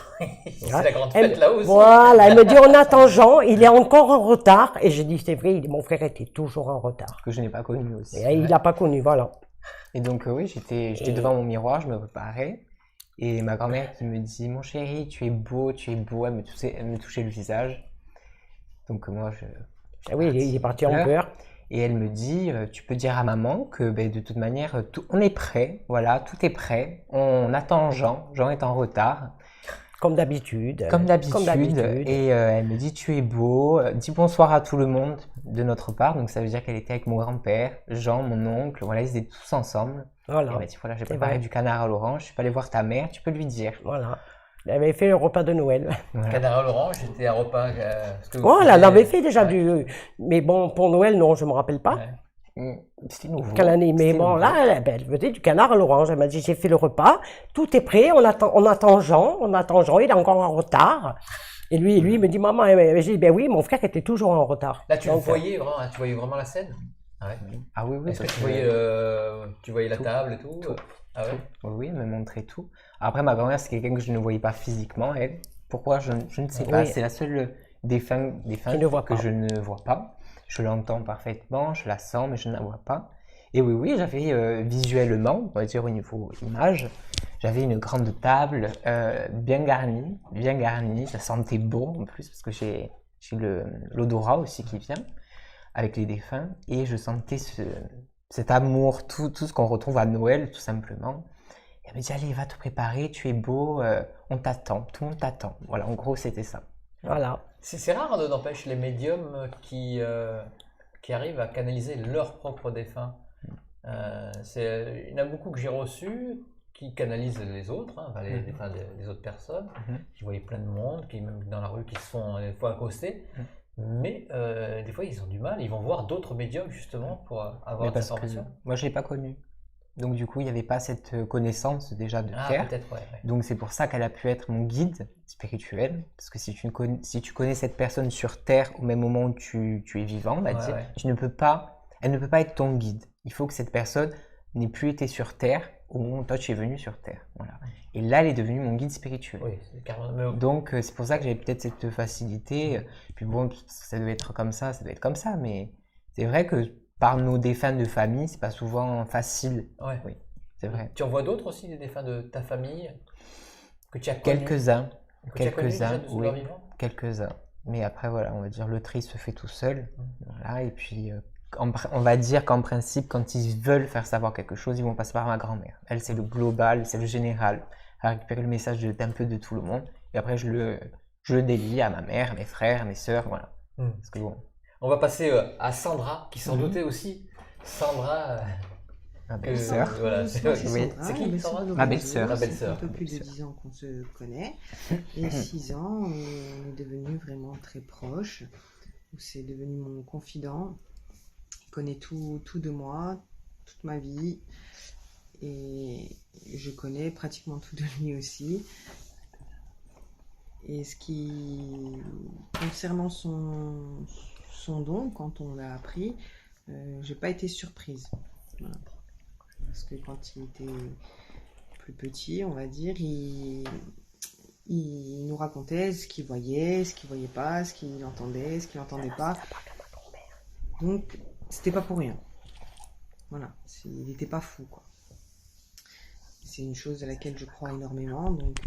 C'est la grande fête là aussi. Voilà. Elle me dit, on attend Jean. Il est encore en retard. Et je dis, c'est vrai, mon frère était toujours en retard. Que je n'ai pas connu aussi. Et il l'a pas connu, voilà. Et donc, oui, j'étais devant mon miroir, je me préparais. Et ma grand-mère qui me dit, mon chéri, tu es beau. Elle me touchait le visage. Donc, moi, oui, il est parti en pleurs. Et elle me dit, tu peux dire à maman que de toute manière, on est prêt, voilà, tout est prêt. On attend Jean. Jean est en retard. Comme d'habitude. Comme d'habitude. Et elle me dit, tu es beau. Dis bonsoir à tout le monde de notre part. Donc ça veut dire qu'elle était avec mon grand-père, Jean, mon oncle. Voilà, ils étaient tous ensemble. Voilà. Et elle m'a dit, voilà, j'ai préparé du canard à l'orange. Je suis pas allé voir ta mère, tu peux lui dire. Voilà. Elle avait fait le repas de Noël. Voilà. Canard à l'orange, c'était un repas. Elle avait fait déjà mais bon, pour Noël, non, je me rappelle pas. Ouais. C'était nouveau. Quelle année? Mais bon, là, elle faisait du canard à l'orange. Elle m'a dit, j'ai fait le repas, tout est prêt, on attend Jean, il est encore en retard. Et lui, il me dit, maman, j'ai dit, ben oui, mon frère était toujours en retard. Là, tu voyais vraiment la scène? Ouais. Ah oui, oui. Est-ce que tu voyais la table et tout? Ah ouais? Oui, elle me montrait tout. Après, ma grand-mère, c'est quelqu'un que je ne voyais pas physiquement, elle. Pourquoi? Je ne sais pas. C'est la seule défunt que je ne vois pas. Je l'entends parfaitement, je la sens, mais je ne la vois pas. Et oui, j'avais visuellement, on va dire au niveau image, j'avais une grande table bien garnie. Ça sentait bon en plus, parce que j'ai l'odorat aussi qui vient avec les défunts. Et je sentais cet amour, tout ce qu'on retrouve à Noël, tout simplement. Et elle me dit, allez, va te préparer, tu es beau, on t'attend, tout le monde t'attend. Voilà, en gros, c'était ça. Voilà. C'est rare, n'empêche, les médiums qui arrivent à canaliser leur propre défunt. Il y en a beaucoup que j'ai reçus qui canalisent les autres, les défunts des autres personnes, qui voyaient plein de monde, qui même dans la rue, qui se font des fois accoster. Mais des fois, ils ont du mal. Ils vont voir d'autres médiums justement pour avoir des informations. Moi, je ne l'ai pas connu. Donc, du coup, il n'y avait pas cette connaissance déjà de terre. Ouais. Donc, c'est pour ça qu'elle a pu être mon guide spirituel. Parce que si tu connais cette personne sur terre au même moment où tu es vivant, on va dire, elle ne peut pas être ton guide. Il faut que cette personne n'ait plus été sur terre au moment où toi tu es venu sur terre. Voilà. Et là, elle est devenue mon guide spirituel. Oui, c'est carrément... Donc, c'est pour ça que j'avais peut-être cette facilité. Puis bon, ça doit être comme ça, mais c'est vrai que par nos défunts de famille, c'est pas souvent facile. Ouais. Oui, c'est vrai. Tu en vois d'autres aussi, des défunts de ta famille que tu as connus? Quelques-uns, oui, quelques-uns. Mais après, voilà, on va dire le tri se fait tout seul. Voilà, et puis, on va dire qu'en principe, quand ils veulent faire savoir quelque chose, ils vont passer par ma grand-mère. Elle, c'est le global, c'est le général. Elle a récupéré le message d'un peu de tout le monde. Et après, je le délie à ma mère, à mes frères, à mes sœurs, voilà. Parce que bon. On va passer à Sandra, qui s'en doutait aussi. Sandra, ma belle-sœur. Voilà. C'est qui Sandra? Ma belle-sœur. Ça fait un peu plus de 10 ans qu'on se connaît. Et 6 ans, on est devenus vraiment très proches. C'est devenu mon confident. Il connaît tout de moi, toute ma vie. Et je connais pratiquement tout de lui aussi. Et concernant son don, quand on l'a appris, j'ai pas été surprise. Voilà. Parce que quand il était plus petit, on va dire, il nous racontait ce qu'il voyait pas, ce qu'il entendait, ce qu'il n'entendait pas. Donc, c'était pas pour rien. Voilà, il n'était pas fou, quoi. C'est une chose à laquelle je crois énormément, donc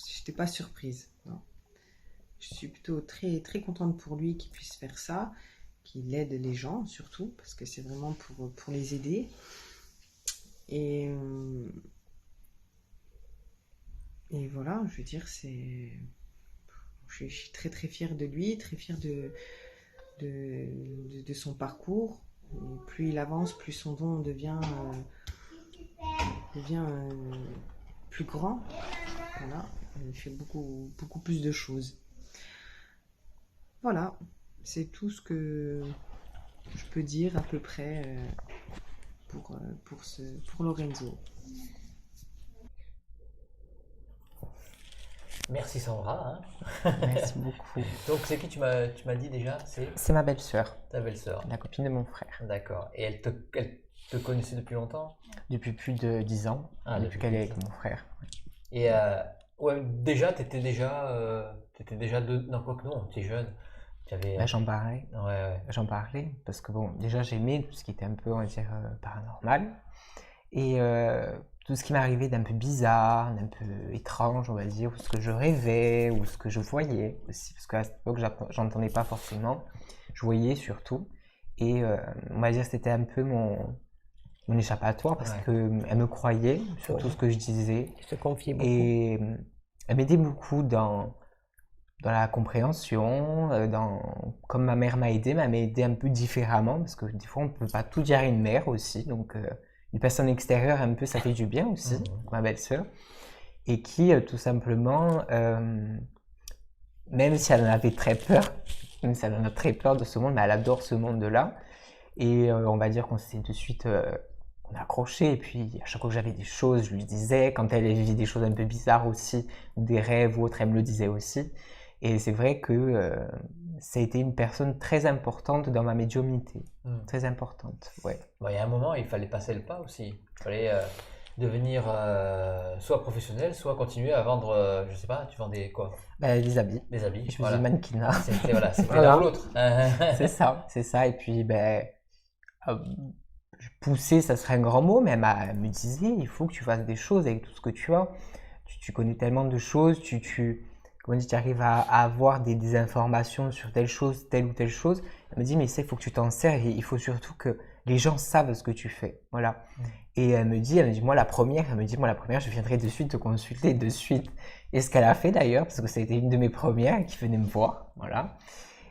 j'étais pas surprise. Non. Je suis plutôt très, très contente pour lui qu'il puisse faire ça, qu'il aide les gens surtout, parce que c'est vraiment pour les aider. Et voilà, je veux dire, je suis très, très fière de lui, très fière de son parcours. Et plus il avance, plus son don devient plus grand. Voilà. Il fait beaucoup plus de choses. Voilà, c'est tout ce que je peux dire à peu près pour Lorenzo. Merci Sandra. Merci beaucoup. Donc c'est qui tu m'as dit déjà? C'est ma belle-sœur, Ta belle-sœur. la copine de mon frère. D'accord. Et elle te connaissait depuis longtemps? Depuis plus de 10 ans, depuis qu'elle est avec mon frère. Et ouais, déjà, t'étais déjà non, quoi que non, t'es jeune. J'en parlais. Ouais. J'en parlais parce que bon, déjà j'aimais tout ce qui était un peu, on va dire, paranormal. Et tout ce qui m'arrivait d'un peu bizarre, d'un peu étrange, on va dire, ou ce que je rêvais, ou ce que je voyais aussi, parce qu'à cette époque, j'entendais pas forcément, je voyais surtout. Et on va dire c'était un peu mon échappatoire parce qu'elle me croyait sur tout ce que je disais. Elle se confiait beaucoup. Et elle m'aidait beaucoup dans la compréhension, comme ma mère m'a aidé, mais elle m'a aidé un peu différemment, parce que des fois on ne peut pas tout dire à une mère aussi, donc une personne extérieure un peu ça fait du bien aussi, ma belle-sœur, et qui tout simplement, même si elle en avait très peur, même si elle en a très peur de ce monde, mais elle adore ce monde-là, et on va dire qu'on s'est de suite... on a accroché, et puis à chaque fois que j'avais des choses, je lui disais, quand elle vivait des choses un peu bizarres aussi, des rêves ou autres, elle me le disait aussi. Et c'est vrai que ça a été une personne très importante dans ma médiumnité, très importante, ouais. Bon, il y a un moment, il fallait passer le pas aussi. Il fallait devenir soit professionnel, soit continuer à vendre, je sais pas, tu vendais quoi? Des habits. Des habits, Je faisais mannequinat. C'était l'un ou l'autre. C'est ça. Et puis, pousser, ça serait un grand mot, mais elle me disait, il faut que tu fasses des choses avec tout ce que tu as. Tu connais tellement de choses, comment dire, tu arrives à avoir des informations sur telle chose, telle ou telle chose. Elle me dit, mais ça, il faut que tu t'en sers et il faut surtout que les gens savent ce que tu fais. Voilà. Et elle me dit, moi, la première, je viendrai de suite te consulter, de suite. Et ce qu'elle a fait d'ailleurs, parce que ça a été une de mes premières qui venait me voir. Voilà.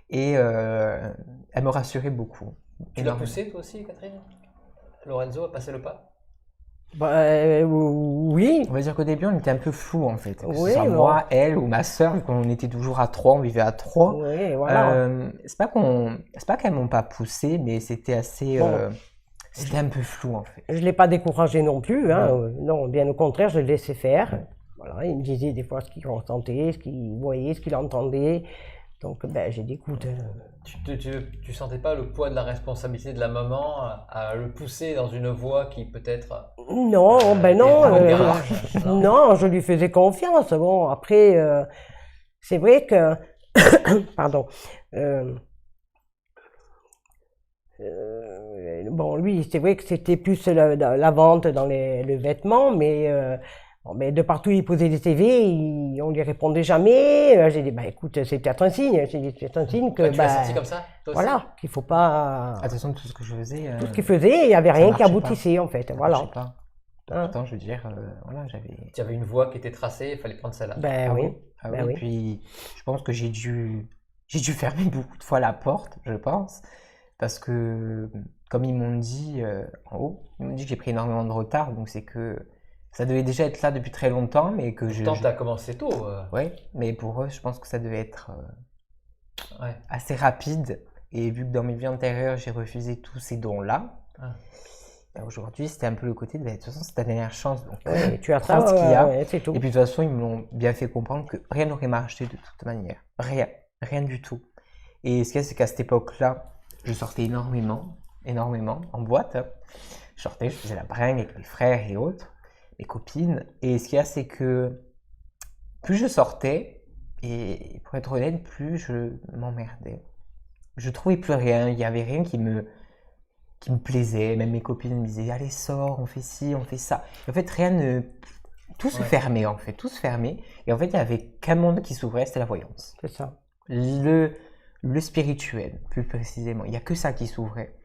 Et elle me rassurait beaucoup. Tu l'as poussé toi aussi, Catherine? Lorenzo a passé le pas? Oui. On va dire qu'au début, on était un peu flou en fait. Que ce Oui, soit moi, elle ou ma sœur, vu qu'on était toujours à 3, on vivait à 3. Oui, voilà. C'est pas qu'elles m'ont pas poussé, mais c'était assez... c'était un peu flou en fait. Je ne l'ai pas découragé non plus, hein. Non, bien au contraire, je le laissais faire. Voilà, il me disait des fois ce qu'il ressentait, ce qu'il voyait, ce qu'il entendait. Donc, j'ai dit, écoute... Tu sentais pas le poids de la responsabilité de la maman à le pousser dans une voie qui peut-être... Non, non. Non, je lui faisais confiance. Bon, après, c'est vrai que... Pardon. Bon, lui, c'est vrai que c'était plus la vente dans le vêtement, mais de partout il posait des CV, on lui répondait jamais. J'ai dit, écoute, c'est peut-être un signe. J'ai dit, c'est un signe que... tu l'as senti comme ça, toi aussi? Voilà, qu'il faut pas... Attention, tout ce que je faisais... Tout ce qu'il faisait, il n'y avait rien qui aboutissait, en fait. Voilà. Ça marchait pas. Pourtant, je veux dire, voilà, j'avais... Tu avais une voie qui était tracée, il fallait prendre celle-là. Oui. Oui. Puis, je pense que j'ai dû fermer beaucoup de fois la porte, je pense. Parce que, comme ils m'ont dit en haut, ils m'ont dit que j'ai pris énormément de retard. Donc, c'est que ça devait déjà être là depuis très longtemps, mais que Pourtant, tu as commencé tôt. Oui, mais pour eux, je pense que ça devait être assez rapide. Et vu que dans mes vies antérieures, j'ai refusé tous ces dons-là, aujourd'hui, c'était un peu le côté de toute façon, c'est ta dernière chance. Donc, tu as prends ce qu'il y a. C'est tout. Et puis, de toute façon, ils me l'ont bien fait comprendre que rien n'aurait marché de toute manière. Rien du tout. Et ce qu'il y a, c'est qu'à cette époque-là, je sortais énormément en boîte. Je sortais, je faisais la bringue avec mes frères et autres, mes copines. Et ce qu'il y a, c'est que plus je sortais, et pour être honnête, plus je m'emmerdais. Je trouvais plus rien, il n'y avait rien qui me plaisait. Même mes copines me disaient, allez, sors, on fait ci, on fait ça. Et en fait, rien ne... Tout se fermait, en fait, tout se fermait. Et en fait, il n'y avait qu'un monde qui s'ouvrait, c'était la voyance. C'est ça. Le spirituel, plus précisément. Il n'y a que ça qui s'ouvrait.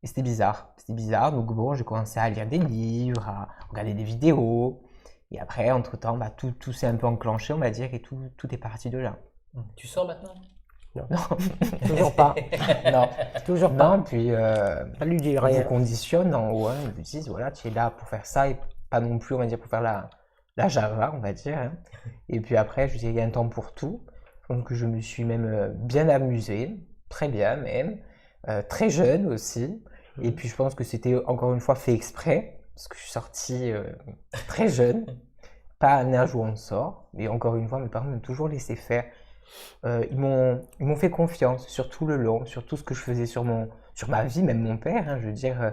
Et c'était bizarre. Donc bon, j'ai commencé à lire des livres, à regarder des vidéos. Et après, entre-temps, tout s'est un peu enclenché, on va dire, et tout est parti de là. Tu sors maintenant? Non. Toujours pas. Non. Toujours pas. Non, puis ça lui dit on rien. vous conditionne en haut, ils vous disent, voilà, tu es là pour faire ça, et pas non plus, on va dire, pour faire la la Java, on va dire. Hein. Et puis après, je disais, il y a un temps pour tout. Donc je me suis même bien amusé, très bien même, très jeune aussi. Et puis je pense que c'était encore une fois fait exprès, parce que je suis sorti très jeune, pas un âge où on sort. Mais encore une fois, mes parents m'ont toujours laissé faire. Ils m'ont fait confiance sur tout le long, sur tout ce que je faisais sur ma vie, même mon père, hein, je veux dire.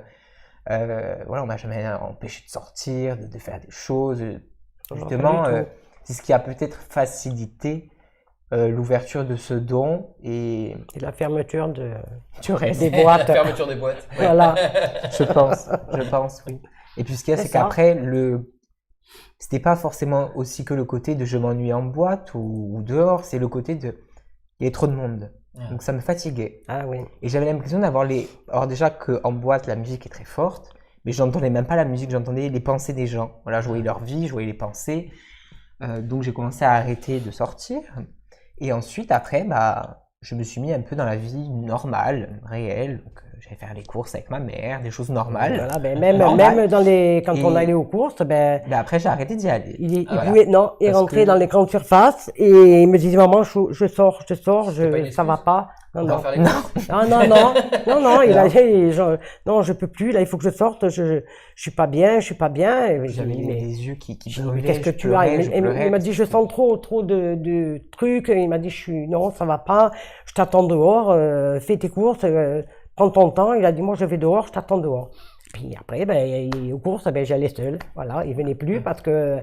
Voilà, on m'a jamais empêché de sortir, de faire des choses. Justement, c'est ce qui a peut-être facilité l'ouverture de ce don et la fermeture du reste. des boîtes. La fermeture des boîtes. Voilà. Je pense, oui. Et puis ce qu'il y a, c'est qu'après, c'était pas forcément aussi que le côté de je m'ennuie en boîte ou dehors, c'est le côté de il y avait trop de monde. Donc ça me fatiguait. Ah oui. Et j'avais l'impression d'avoir alors déjà qu'en boîte, la musique est très forte, mais j'entendais même pas la musique, j'entendais les pensées des gens. Voilà, je voyais leur vie, je voyais les pensées. Donc j'ai commencé à arrêter de sortir. Et ensuite, après, je me suis mis un peu dans la vie normale, réelle. Donc j'allais faire les courses avec ma mère, des choses normales. Voilà, même quand on allait aux courses, après j'ai arrêté d'y aller. Il rentrait dans les grandes surfaces et il me disait maman, je sors, ça va pas. Non, il a dit non, je peux plus, là il faut que je sorte, je suis pas bien. Et j'avais les yeux qui brûlaient. Qu'est-ce que tu as? Il m'a dit je sens trop de trucs, il m'a dit non, ça va pas, je t'attends dehors, fais tes courses, prends ton temps. Il a dit moi je vais dehors, je t'attends dehors. Puis après aux courses j'allais seul, voilà, il venait plus parce que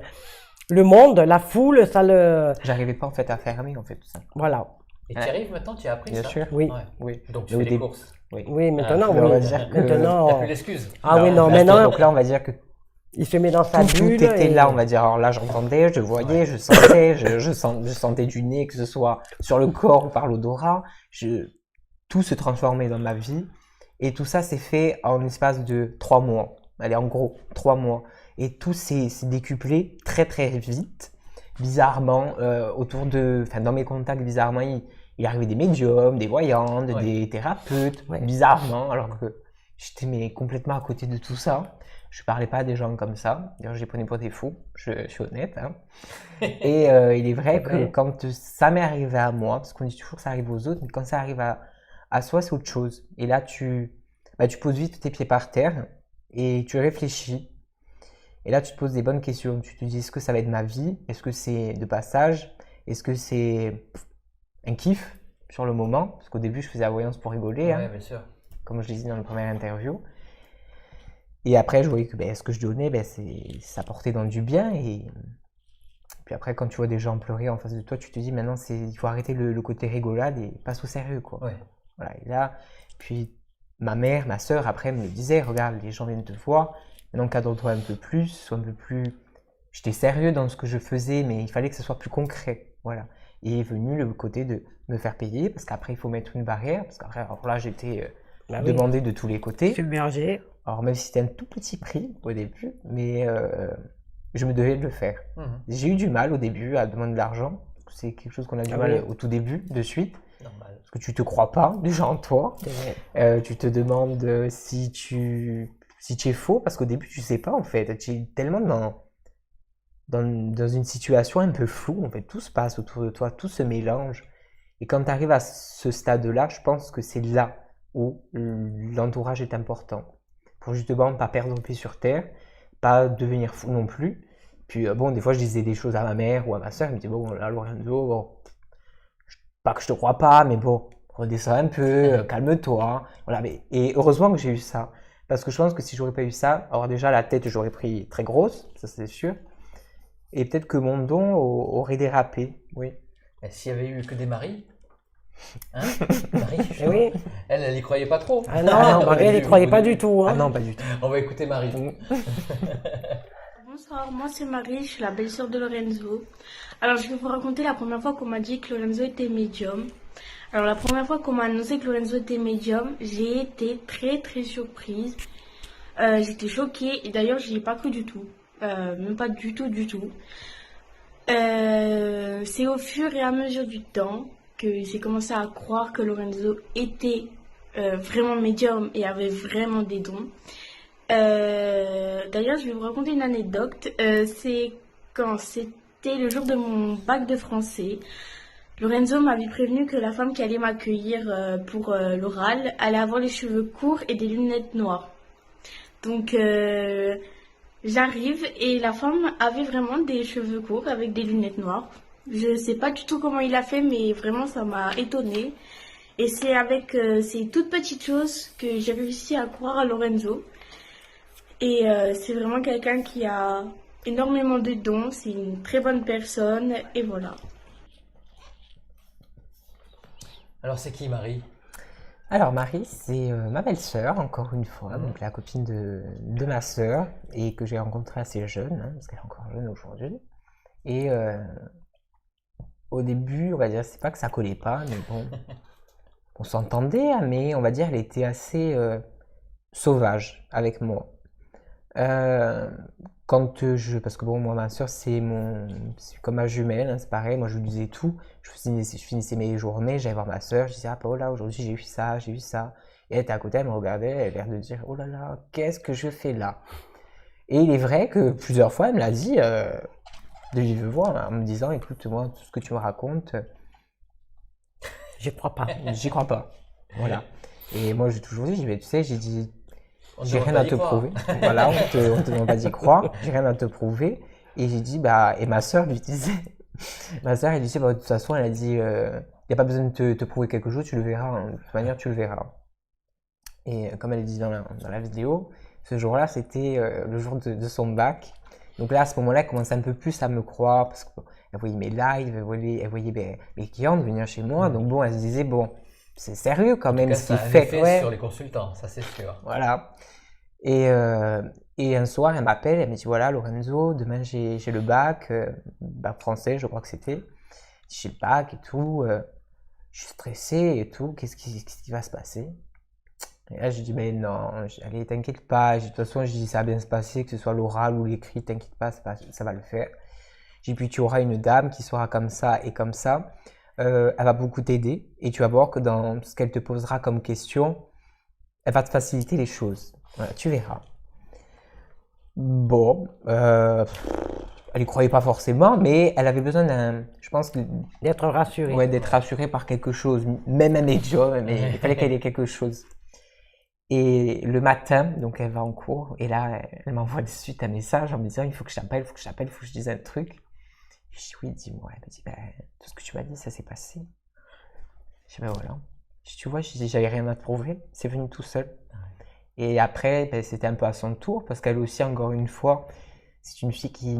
le monde, la foule, ça le... J'arrivais pas en fait à fermer en fait tout ça. Voilà. Et tu y arrives maintenant, tu as appris Bien ça? sûr. Oui. Oui. Donc tu fais les courses. Oui, maintenant, on va dire que... maintenant. T'as plus l'excuse. Ah oui, non, maintenant. Donc là, on va dire que il se met dans sa bulle. Tout était là, on va dire. Alors là, j'entendais, je voyais, je sentais, je sentais du nez, que ce soit sur le corps ou par l'odorat. Tout se transformait dans ma vie. Et tout ça s'est fait en l'espace de 3 mois. Allez, en gros, 3 mois. Et tout s'est décuplé très très vite. Bizarrement, dans mes contacts, bizarrement, il arrivait des médiums, des voyantes, des thérapeutes, bizarrement, alors que j'étais complètement à côté de tout ça. Je parlais pas à des gens comme ça. D'ailleurs, je les prenais pour des fous, je suis honnête. Hein. Et il est vrai que quand ça m'est arrivé à moi, parce qu'on dit toujours que ça arrive aux autres, mais quand ça arrive à soi, c'est autre chose. Et là, tu poses vite tes pieds par terre et tu réfléchis. Et là, tu te poses des bonnes questions. Tu te dis, est-ce que ça va être ma vie? Est-ce que c'est de passage? Est-ce que c'est un kiff sur le moment? Parce qu'au début, je faisais la voyance pour rigoler. Oui, hein, bien sûr. Comme je l'ai dit dans la première interview. Et après, je voyais que ce que je donnais, ça portait dans du bien. Et puis après, quand tu vois des gens pleurer en face de toi, tu te dis, maintenant, il faut arrêter le côté rigolade et passe au sérieux, quoi. Ouais. Voilà. Et là, puis ma mère, ma sœur, après, me disait, regarde, les gens viennent te voir. Maintenant, cadre-toi un peu plus, sois un peu plus... J'étais sérieux dans ce que je faisais, mais il fallait que ce soit plus concret. Voilà. Et est venu le côté de me faire payer, parce qu'après, il faut mettre une barrière. Parce qu'après, alors là, j'étais demandé de tous les côtés. Submergé. Alors, même si c'était un tout petit prix au début, mais je me devais de le faire. J'ai eu du mal au début à demander de l'argent. C'est quelque chose qu'on a du mal au tout début, de suite. Normal. Parce que tu te crois pas, déjà en toi. Tu te demandes si tu es faux, parce qu'au début, tu sais pas, en fait. Tu es tellement dans une situation un peu floue, en fait. Tout se passe autour de toi, tout se mélange. Et quand tu arrives à ce stade-là, je pense que c'est là où l'entourage est important. Pour justement pas perdre le pied sur terre, pas devenir fou non plus. Puis des fois, je disais des choses à ma mère ou à ma soeur, elle me disait, bon, là, Lorenzo, pas que je te crois pas, mais bon, redescends un peu, calme-toi. Voilà, et heureusement que j'ai eu ça. Parce que je pense que si j'aurais pas eu ça, alors déjà la tête j'aurais pris très grosse, ça c'est sûr. Et peut-être que mon don aurait dérapé, oui. Et s'il y avait eu que des maris, hein, Marie, oui. Elle y croyait pas trop. Ah non, Marie, elle y croyait pas du tout. Hein. Ah non, pas du tout. On va écouter Marie. Bonsoir, moi c'est Marie, je suis la belle-sœur de Lorenzo. Alors je vais vous raconter la première fois qu'on m'a dit que Lorenzo était médium. Alors la première fois qu'on m'a annoncé que Lorenzo était médium, j'ai été très très surprise. J'étais choquée et d'ailleurs je n'y ai pas cru du tout. Même pas du tout. C'est au fur et à mesure du temps que j'ai commencé à croire que Lorenzo était vraiment médium et avait vraiment des dons. D'ailleurs, je vais vous raconter une anecdote. C'est quand c'était le jour de mon bac de français, Lorenzo m'avait prévenu que la femme qui allait m'accueillir pour l'oral allait avoir les cheveux courts et des lunettes noires. Donc j'arrive et la femme avait vraiment des cheveux courts avec des lunettes noires. Je ne sais pas du tout comment il a fait, mais vraiment ça m'a étonnée. Et c'est avec ces toutes petites choses que j'ai réussi à croire à Lorenzo. Et c'est vraiment quelqu'un qui a énormément de dons, c'est une très bonne personne et voilà. Alors c'est qui Marie? Alors Marie, c'est ma belle-sœur, encore une fois, donc la copine de ma sœur, et que j'ai rencontrée assez jeune, hein, parce qu'elle est encore jeune aujourd'hui. Et au début, on va dire, c'est pas que ça collait pas, mais bon, on s'entendait, mais on va dire, elle était assez sauvage avec moi. Parce que bon, moi, ma soeur, c'est comme ma jumelle, hein, c'est pareil, moi je lui disais tout, je finissais mes journées, j'allais voir ma soeur, je disais, ah Paola, aujourd'hui j'ai eu ça, et elle était à côté, elle me regardait, elle avait l'air de dire, oh là là, qu'est-ce que je fais là? Et il est vrai que plusieurs fois, elle me l'a dit, de vive voix, en me disant, écoute, moi, tout ce que tu me racontes, je crois pas. J'y crois pas, voilà. Et moi, j'ai toujours dit, tu sais, j'ai dit, j'ai rien pas à d'y te croire. prouver. Voilà, on te demande pas d'y croire. J'ai rien à te prouver. Et j'ai dit, et ma soeur lui disait, elle disait, de toute façon, elle a dit, il n'y a pas besoin de te prouver quelque chose, tu le verras. Hein. De toute manière, tu le verras. Et comme elle dit dans la vidéo, ce jour-là, c'était le jour de son bac. Donc là, à ce moment-là, elle commençait un peu plus à me croire parce qu'elle voyait mes lives, elle voyait mes clientes venir chez moi. Donc bon, elle se disait, bon, c'est sérieux quand même ce qu'il fait. Ça a un effet sur les consultants, ça c'est sûr. Voilà. Et un soir, elle m'appelle, elle me dit, voilà, Lorenzo, demain j'ai le bac, bac français, je crois que c'était. J'ai le bac et tout, je suis stressé et tout, qu'est-ce qui va se passer? Et là, je dis, mais non, allez, t'inquiète pas, de toute façon, je dis, ça va bien se passer, que ce soit l'oral ou l'écrit, t'inquiète pas, ça va le faire. J'ai dit, puis tu auras une dame qui sera comme ça et comme ça. Elle va beaucoup t'aider et tu vas voir que dans ce qu'elle te posera comme question, elle va te faciliter les choses. Voilà, tu verras. Bon, elle y croyait pas forcément, mais elle avait besoin je pense, d'être rassurée. Ouais, d'être rassurée par quelque chose, même un médium, mais il fallait qu'elle ait quelque chose. Et le matin, donc elle va en cours et là, elle m'envoie de suite un message en me disant, il faut que je t'appelle, il faut que je dise un truc. Je dis oui, dis-moi. Elle me dit, tout ce que tu m'as dit, ça s'est passé. Je dis, voilà. Je dis, tu vois, j'avais rien à te prouver, c'est venu tout seul. Et après, c'était un peu à son tour, parce qu'elle aussi, encore une fois, c'est une fille qui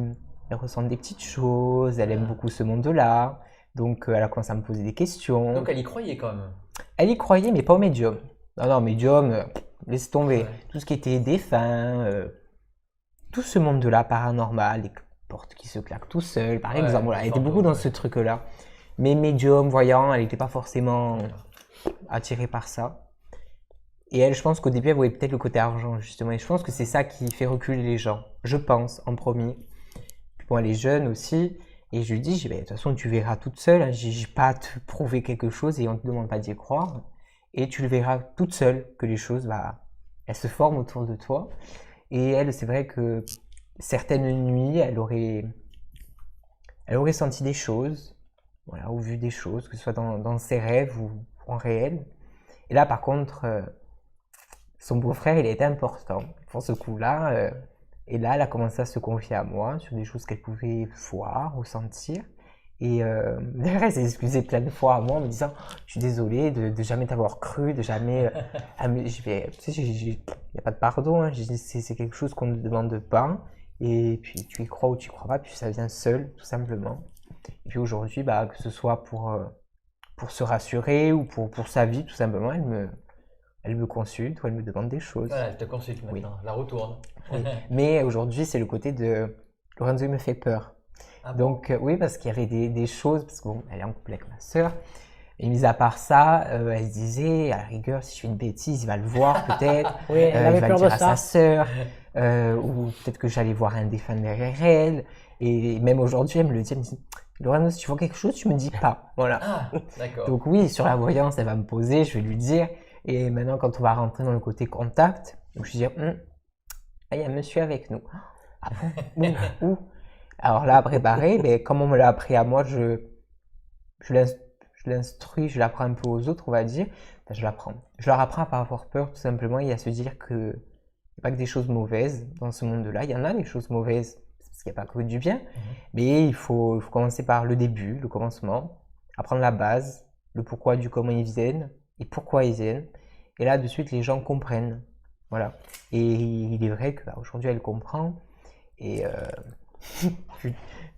ressent des petites choses, elle aime beaucoup ce monde-là, donc elle a commencé à me poser des questions. Donc elle y croyait quand même. Elle y croyait, mais pas au médium. Non, médium, laisse tomber. Ouais. Tout ce qui était défunt, tout ce monde-là paranormal, les portes qui se claquent tout seul, par exemple. Voilà, elle était beaucoup dans ce truc-là. Mais médium, voyant, elle n'était pas forcément attirée par ça. Et elle, je pense qu'au début, elle voyait peut-être le côté argent, justement. Et je pense que c'est ça qui fait reculer les gens. Je pense, en premier. Puis bon, elle est jeune aussi. Et je lui dis, de toute façon, tu verras toute seule. Hein. Je n'ai pas à te prouver quelque chose et on ne te demande pas d'y croire. Et tu le verras toute seule que les choses, elles se forment autour de toi. Et elle, c'est vrai que certaines nuits, elle aurait senti des choses, voilà, ou vu des choses, que ce soit dans ses rêves ou en réel. Et là, par contre, son beau-frère, il était important pour ce coup-là. Et là, elle a commencé à se confier à moi sur des choses qu'elle pouvait voir, ressentir. Et d'ailleurs, elle s'est excusée plein de fois à moi en me disant « Je suis désolée de jamais t'avoir cru, de jamais… » Tu sais, il n'y a pas de pardon, hein. C'est quelque chose qu'on ne demande pas. Et puis, tu y crois ou tu y crois pas, puis ça vient seul, tout simplement. Et puis aujourd'hui, que ce soit pour se rassurer ou pour sa vie, tout simplement, elle me consulte ou elle me demande des choses. Voilà, elle te consulte maintenant, la retourne. Oui. Mais aujourd'hui, c'est le côté de « Lorenzo, il me fait peur ». Ah bon? Donc oui, parce qu'il y avait des choses, parce que bon, elle est en couple avec ma sœur, et mis à part ça, elle se disait, à la rigueur, si je fais une bêtise, il va le voir peut-être, oui, elle avait il va peur le dire de à ça. sa sœur, ou peut-être que j'allais voir un défunt derrière elle, et même aujourd'hui, elle me le dit, Lorenzo, si tu vois quelque chose, tu me dis pas, voilà. Ah, d'accord. Donc oui, sur la voyance, elle va me poser, je vais lui dire, et maintenant, quand on va rentrer dans le côté contact, donc je vais dire, il y a un monsieur avec nous. Ah bon? Où? Alors là, à préparer, mais comme on me l'a appris à moi, je l'instruis, je l'apprends un peu aux autres, on va dire. Enfin, je l'apprends. Je leur apprends à pas avoir peur, tout simplement, et à se dire que il n'y a pas que des choses mauvaises dans ce monde-là. Il y en a des choses mauvaises, parce qu'il n'y a pas que du bien. Mais il faut commencer par le début, le commencement, apprendre la base, le pourquoi du comment ils viennent, et pourquoi ils viennent. Et là, de suite, les gens comprennent. Voilà. Et il est vrai qu'aujourd'hui, elle comprend. Et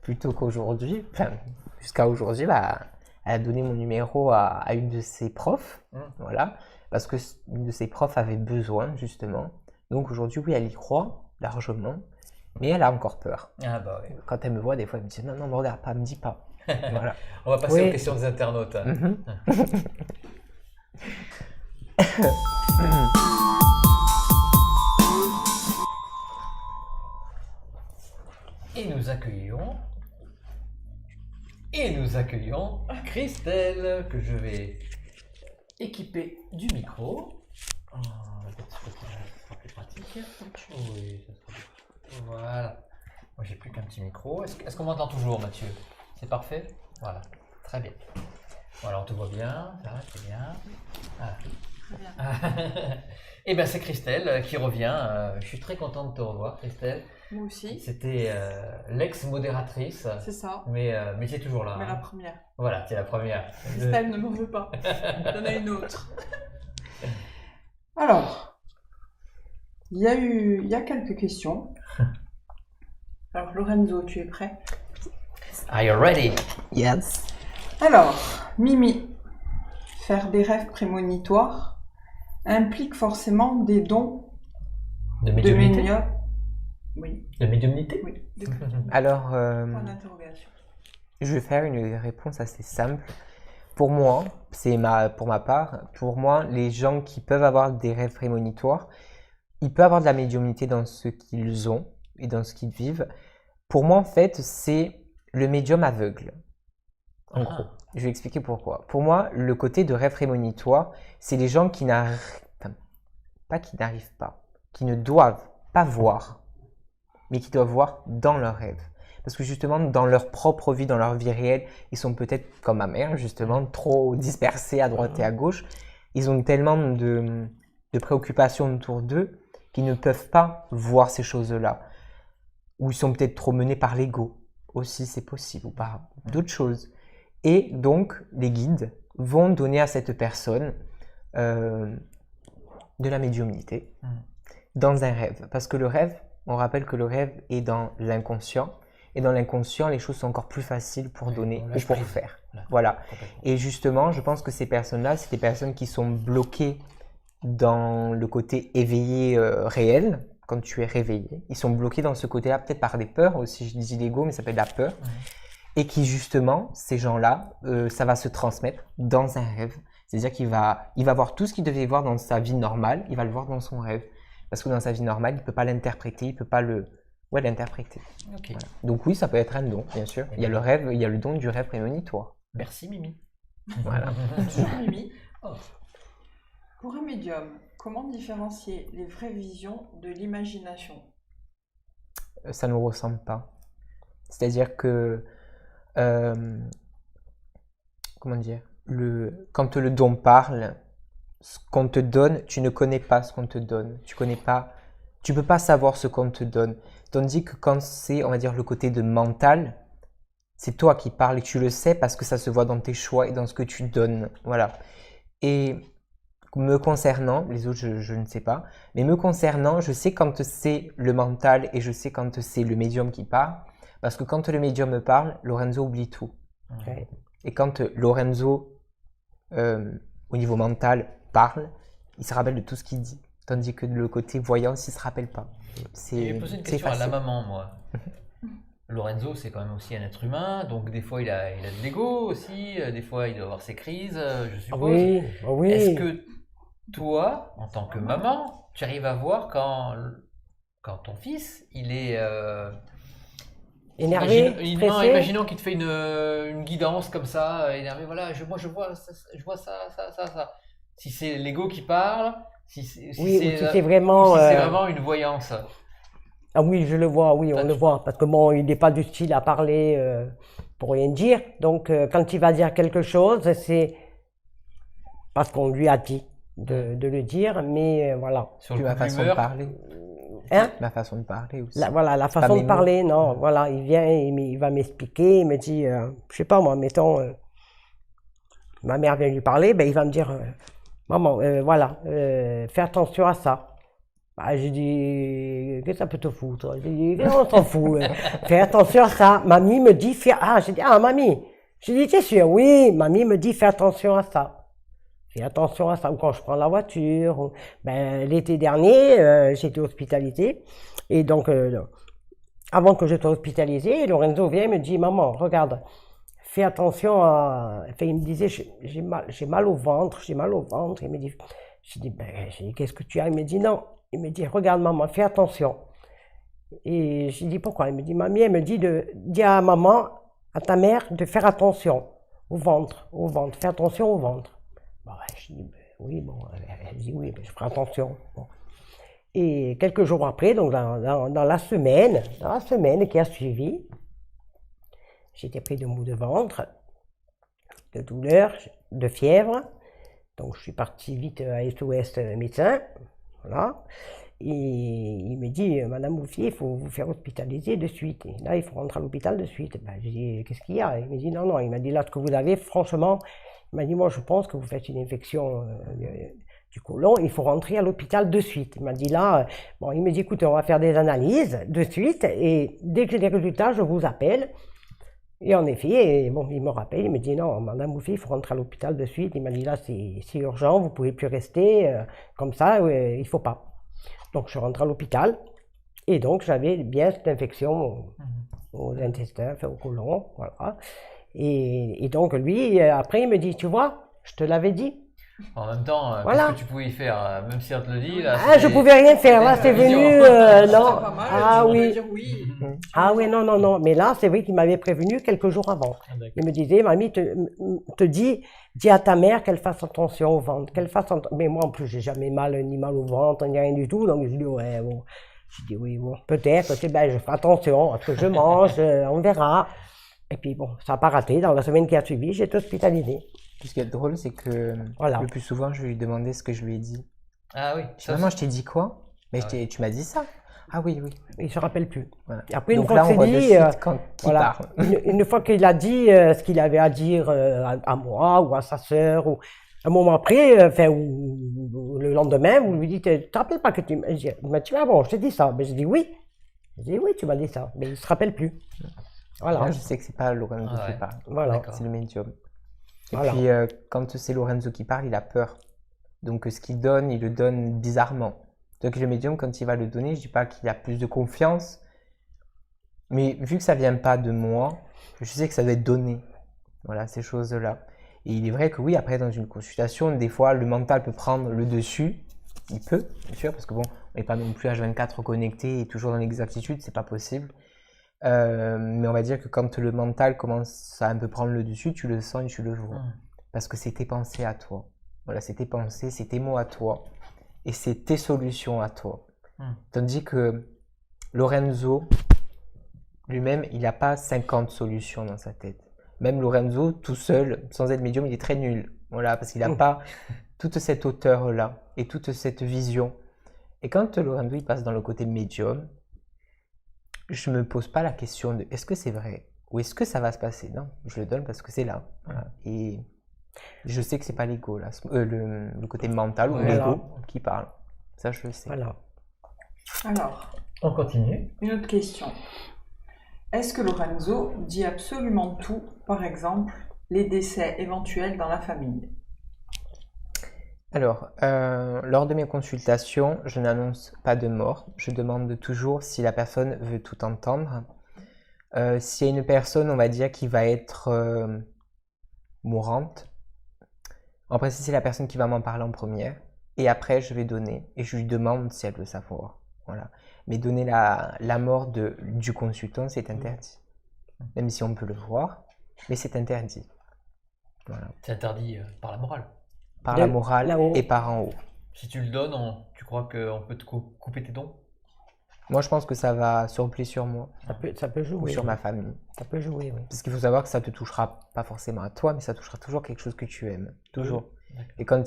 plutôt qu'aujourd'hui, enfin, jusqu'à aujourd'hui, bah, elle a donné mon numéro à une de ses profs. Voilà. Parce que une de ses profs avait besoin, justement. Donc aujourd'hui, oui, elle y croit largement. Mais elle a encore peur. Ah bah oui. Quand elle me voit, des fois, elle me dit non, me regarde pas, me dis pas. Voilà. On va passer aux questions des internautes. Et nous accueillons Christelle, que je vais équiper du micro. Peut-être que ça sera plus pratique. Oui, ça sera plus... Voilà. Moi, j'ai plus qu'un petit micro. Est-ce qu'on m'entend toujours, Mathieu? C'est parfait? Voilà. Très bien. Voilà, on te voit bien. Ça va, c'est bien. Voilà. Et bien, c'est Christelle qui revient. Je suis très contente de te revoir, Christelle. Moi aussi. C'était l'ex-modératrice. C'est ça. Mais tu es toujours là. Mais hein. la première. Voilà, tu es la première. Christelle ne m'en veut pas. Il y en a une autre. Alors, il y a quelques questions. Alors, Lorenzo, tu es prêt? Are you ready? Yes. Alors, Mimi, faire des rêves prémonitoires implique forcément des dons De médiumnité? Oui. De médiumnité? Oui. Alors, Point d'interrogation. je vais faire une réponse assez simple. Pour moi, pour ma part, pour moi, les gens qui peuvent avoir des rêves prémonitoires, ils peuvent avoir de la médiumnité dans ce qu'ils ont et dans ce qu'ils vivent. Pour moi, en fait, c'est le médium aveugle. En gros, je vais expliquer pourquoi. Pour moi, le côté de rêve prémonitoire, c'est les gens qui n'arrivent pas, qui ne doivent pas voir, mais qui doivent voir dans leurs rêves. Parce que justement, dans leur propre vie, dans leur vie réelle, ils sont peut-être, comme ma mère, justement, trop dispersés à droite et à gauche. Ils ont tellement de préoccupations autour d'eux qu'ils ne peuvent pas voir ces choses-là. Ou ils sont peut-être trop menés par l'ego. Aussi, c'est possible. Ou par d'autres choses. Et donc, les guides vont donner à cette personne de la médiumnité dans un rêve. Parce que le rêve, on rappelle que le rêve est dans l'inconscient. Et dans l'inconscient, les choses sont encore plus faciles pour donner ou pour faire. Voilà. Et justement, je pense que ces personnes-là, c'est des personnes qui sont bloquées dans le côté éveillé réel, quand tu es réveillé. Ils sont bloqués dans ce côté-là, peut-être par des peurs aussi, je dis l'ego, mais ça peut être la peur. Et qui justement, ces gens-là, ça va se transmettre dans un rêve. C'est-à-dire qu'il va voir tout ce qu'il devait voir dans sa vie normale, il va le voir dans son rêve. Parce que dans sa vie normale, il ne peut pas l'interpréter, il ne peut pas l'interpréter. Okay. Voilà. Donc oui, ça peut être un don, bien sûr. Il y a le rêve, il y a le don du rêve prémonitoire. Merci Mimi. Voilà. Mimi. Pour un médium, comment différencier les vraies visions de l'imagination? Ça ne nous ressemble pas. C'est-à-dire que comment dire, quand le don parle, ce qu'on te donne, tu ne connais pas ce qu'on te donne. Tu peux pas savoir ce qu'on te donne. Tandis que quand c'est, on va dire, le côté de mental, c'est toi qui parles et tu le sais parce que ça se voit dans tes choix et dans ce que tu donnes. Voilà. Et me concernant, les autres, je ne sais pas, mais me concernant, je sais quand c'est le mental et je sais quand c'est le médium qui parle. Parce que quand le médium me parle, Lorenzo oublie tout. Okay. Et quand Lorenzo, au niveau mental, parle, il se rappelle de tout ce qu'il dit. Tandis que le côté voyant, il ne se rappelle pas. Je vais poser une question à la maman, moi. Lorenzo, c'est quand même aussi un être humain, donc des fois il a de l'ego aussi, des fois il doit avoir ses crises, je suppose. Oui, oui. Est-ce que toi, en tant que maman, tu arrives à voir quand ton fils, il est... énervé, imaginons qu'il te fait une guidance comme ça, énervé, voilà, je vois ça. Si c'est l'ego qui parle, si c'est vraiment une voyance. Ah oui, je le vois, oui, Toi, on le voit. Parce que bon, il n'est pas du style à parler pour rien dire. Donc, quand il va dire quelque chose, c'est parce qu'on lui a dit de le dire. Mais voilà. Sur Puis le ma coup de façon de l'humeur, parler. Hein? Ma façon de parler aussi. Voilà, la pas façon mes de mots. parler, non. Voilà, il vient, il va m'expliquer, il me dit, je sais pas moi, mettons, ma mère vient lui parler, ben il va me dire, maman, voilà, fais attention à ça. Bah, j'ai dit, qu'est-ce que ça peut te foutre? J'ai dit, on s'en fout. Fais attention à ça. Mamie me dit, j'ai dit, ah, mamie. J'ai dit, t'es sûr? Oui, mamie me dit, fais attention à ça. Fais attention à ça. Ou quand je prends la voiture. Ben, l'été dernier, j'étais hospitalisé. Et donc, avant que je sois hospitalisé, Lorenzo vient et me dit, maman, regarde, fais attention à. Enfin, il me disait, j'ai mal au ventre, j'ai mal au ventre. Il me dit, j'ai dit, qu'est-ce que tu as? Il me dit, non. Il me dit, regarde maman, fais attention. Et j'ai dit, pourquoi? Il me dit, mamie, elle me dit dis à maman, à ta mère, de faire attention au ventre, fais attention au ventre. Bon, je dis, oui, bon, elle dit oui, je ferai attention. Bon. Et quelques jours après, donc dans la semaine qui a suivi, j'étais pris de maux de ventre, de douleur, de fièvre. Donc je suis parti vite à SOS médecin. Voilà. Et il me dit, Madame Bouffier, il faut vous faire hospitaliser de suite. Et là, il faut rentrer à l'hôpital de suite. Ben, j'ai dit, qu'est-ce qu'il y a? Il me dit, non, non. Il m'a dit, là, ce que vous avez, franchement, il m'a dit, moi, je pense que vous faites une infection du côlon, il faut rentrer à l'hôpital de suite. Il m'a dit, là, bon, il me dit, écoutez, on va faire des analyses de suite, et dès que j'ai des résultats, je vous appelle. Et en effet, et bon, il me rappelle, il me dit, non, Madame Bouffier, il faut rentrer à l'hôpital de suite. Il m'a dit, là, c'est urgent, vous ne pouvez plus rester comme ça, il ne faut pas. Donc, je suis rentré à l'hôpital, et donc, j'avais bien cette infection aux intestins, enfin, au côlon, voilà. Et donc, lui, après, il me dit, tu vois, je te l'avais dit. en même temps, Voilà. qu'est-ce que tu pouvais y faire? Même si on te le dit, là. Ah, je pouvais rien faire, là, c'est venu, non. Pas mal, Ah tu pourrais oui. dire oui. Ah oui, non, non, non. Mais là, c'est vrai qu'il m'avait prévenu quelques jours avant. Il me disait, mamie, te dis à ta mère qu'elle fasse attention au ventre, Mais moi, en plus, j'ai jamais ni mal au ventre, ni rien du tout. Donc, je dis, ouais, bon. Je dis, oui, bon, peut-être, je fais attention à ce que je mange, on verra. Et puis, bon, ça n'a pas raté. Dans la semaine qui a suivi, j'ai été hospitalisé. Ce qui est drôle, c'est que Voilà. le plus souvent, je lui demandais ce que je lui ai dit. Ah oui. Je dis, maman, je t'ai dit quoi? Mais tu m'as dit ça. Ah oui, oui. Il ne se rappelle plus. Voilà. Et après, une Donc fois là, que on c'est voit de dit, suite quand il voilà, parle. une fois qu'il a dit ce qu'il avait à dire à moi ou à sa sœur, ou un moment après, ou le lendemain, vous lui dites, tu te rappelles pas que tu m'as dit, ah bon, je t'ai dit ça. Mais je dis oui. Je dis oui, tu m'as dit ça. Mais il ne se rappelle plus. Voilà. Là, je sais que c'est pas Lorenzo qui parle. Voilà. C'est le médium. Et Voilà. puis, quand c'est Lorenzo qui parle, il a peur. Donc, ce qu'il donne, il le donne bizarrement. Donc, le médium, quand il va le donner, je dis pas qu'il a plus de confiance. Mais vu que ça vient pas de moi, je sais que ça doit être donné. Voilà, ces choses-là. Et il est vrai que oui, après, dans une consultation, des fois, le mental peut prendre le dessus. Il peut, bien sûr, parce que bon, on n'est pas non plus H24 connecté et toujours dans l'exactitude, c'est pas possible. Mais on va dire que quand le mental commence à un peu prendre le dessus, tu le sens et tu le vois. Parce que c'est tes pensées à toi. Voilà, c'est tes pensées, c'est tes mots à toi. Et c'est tes solutions à toi. Tandis que Lorenzo, lui-même, il n'a pas 50 solutions dans sa tête. Même Lorenzo, tout seul, sans être médium, il est très nul. Voilà, parce qu'il n'a pas toute cette hauteur-là et toute cette vision. Et quand Lorenzo, il passe dans le côté médium, je me pose pas la question de est-ce que c'est vrai ou est-ce que ça va se passer. Non, je le donne parce que c'est là. Voilà. Et je sais que c'est pas l'ego là, le côté mental ou l'ego qui parle. Ça, je le sais. Voilà. Alors, On continue. une autre question. Est-ce que Lorenzo dit absolument tout, par exemple, les décès éventuels dans la famille? Alors, lors de mes consultations, je n'annonce pas de mort. Je demande toujours si la personne veut tout entendre. S'il y a une personne, on va dire, qui va être mourante, en principe, c'est la personne qui va m'en parler en première. Et après, je vais donner. Et je lui demande si elle veut savoir. Voilà. Mais donner la mort du consultant, c'est interdit. Même si on peut le voir, mais c'est interdit. Voilà. C'est interdit par la morale. Par la morale là-haut. et par en haut. Si tu le donnes, tu crois qu'on peut te couper tes dons? Moi, je pense que ça va se replier sur moi Ça peut ou jouer. sur ma famille. Ça peut jouer, oui. Parce qu'il faut savoir que ça te touchera pas forcément à toi, mais ça touchera toujours quelque chose que tu aimes. Toujours. Et quand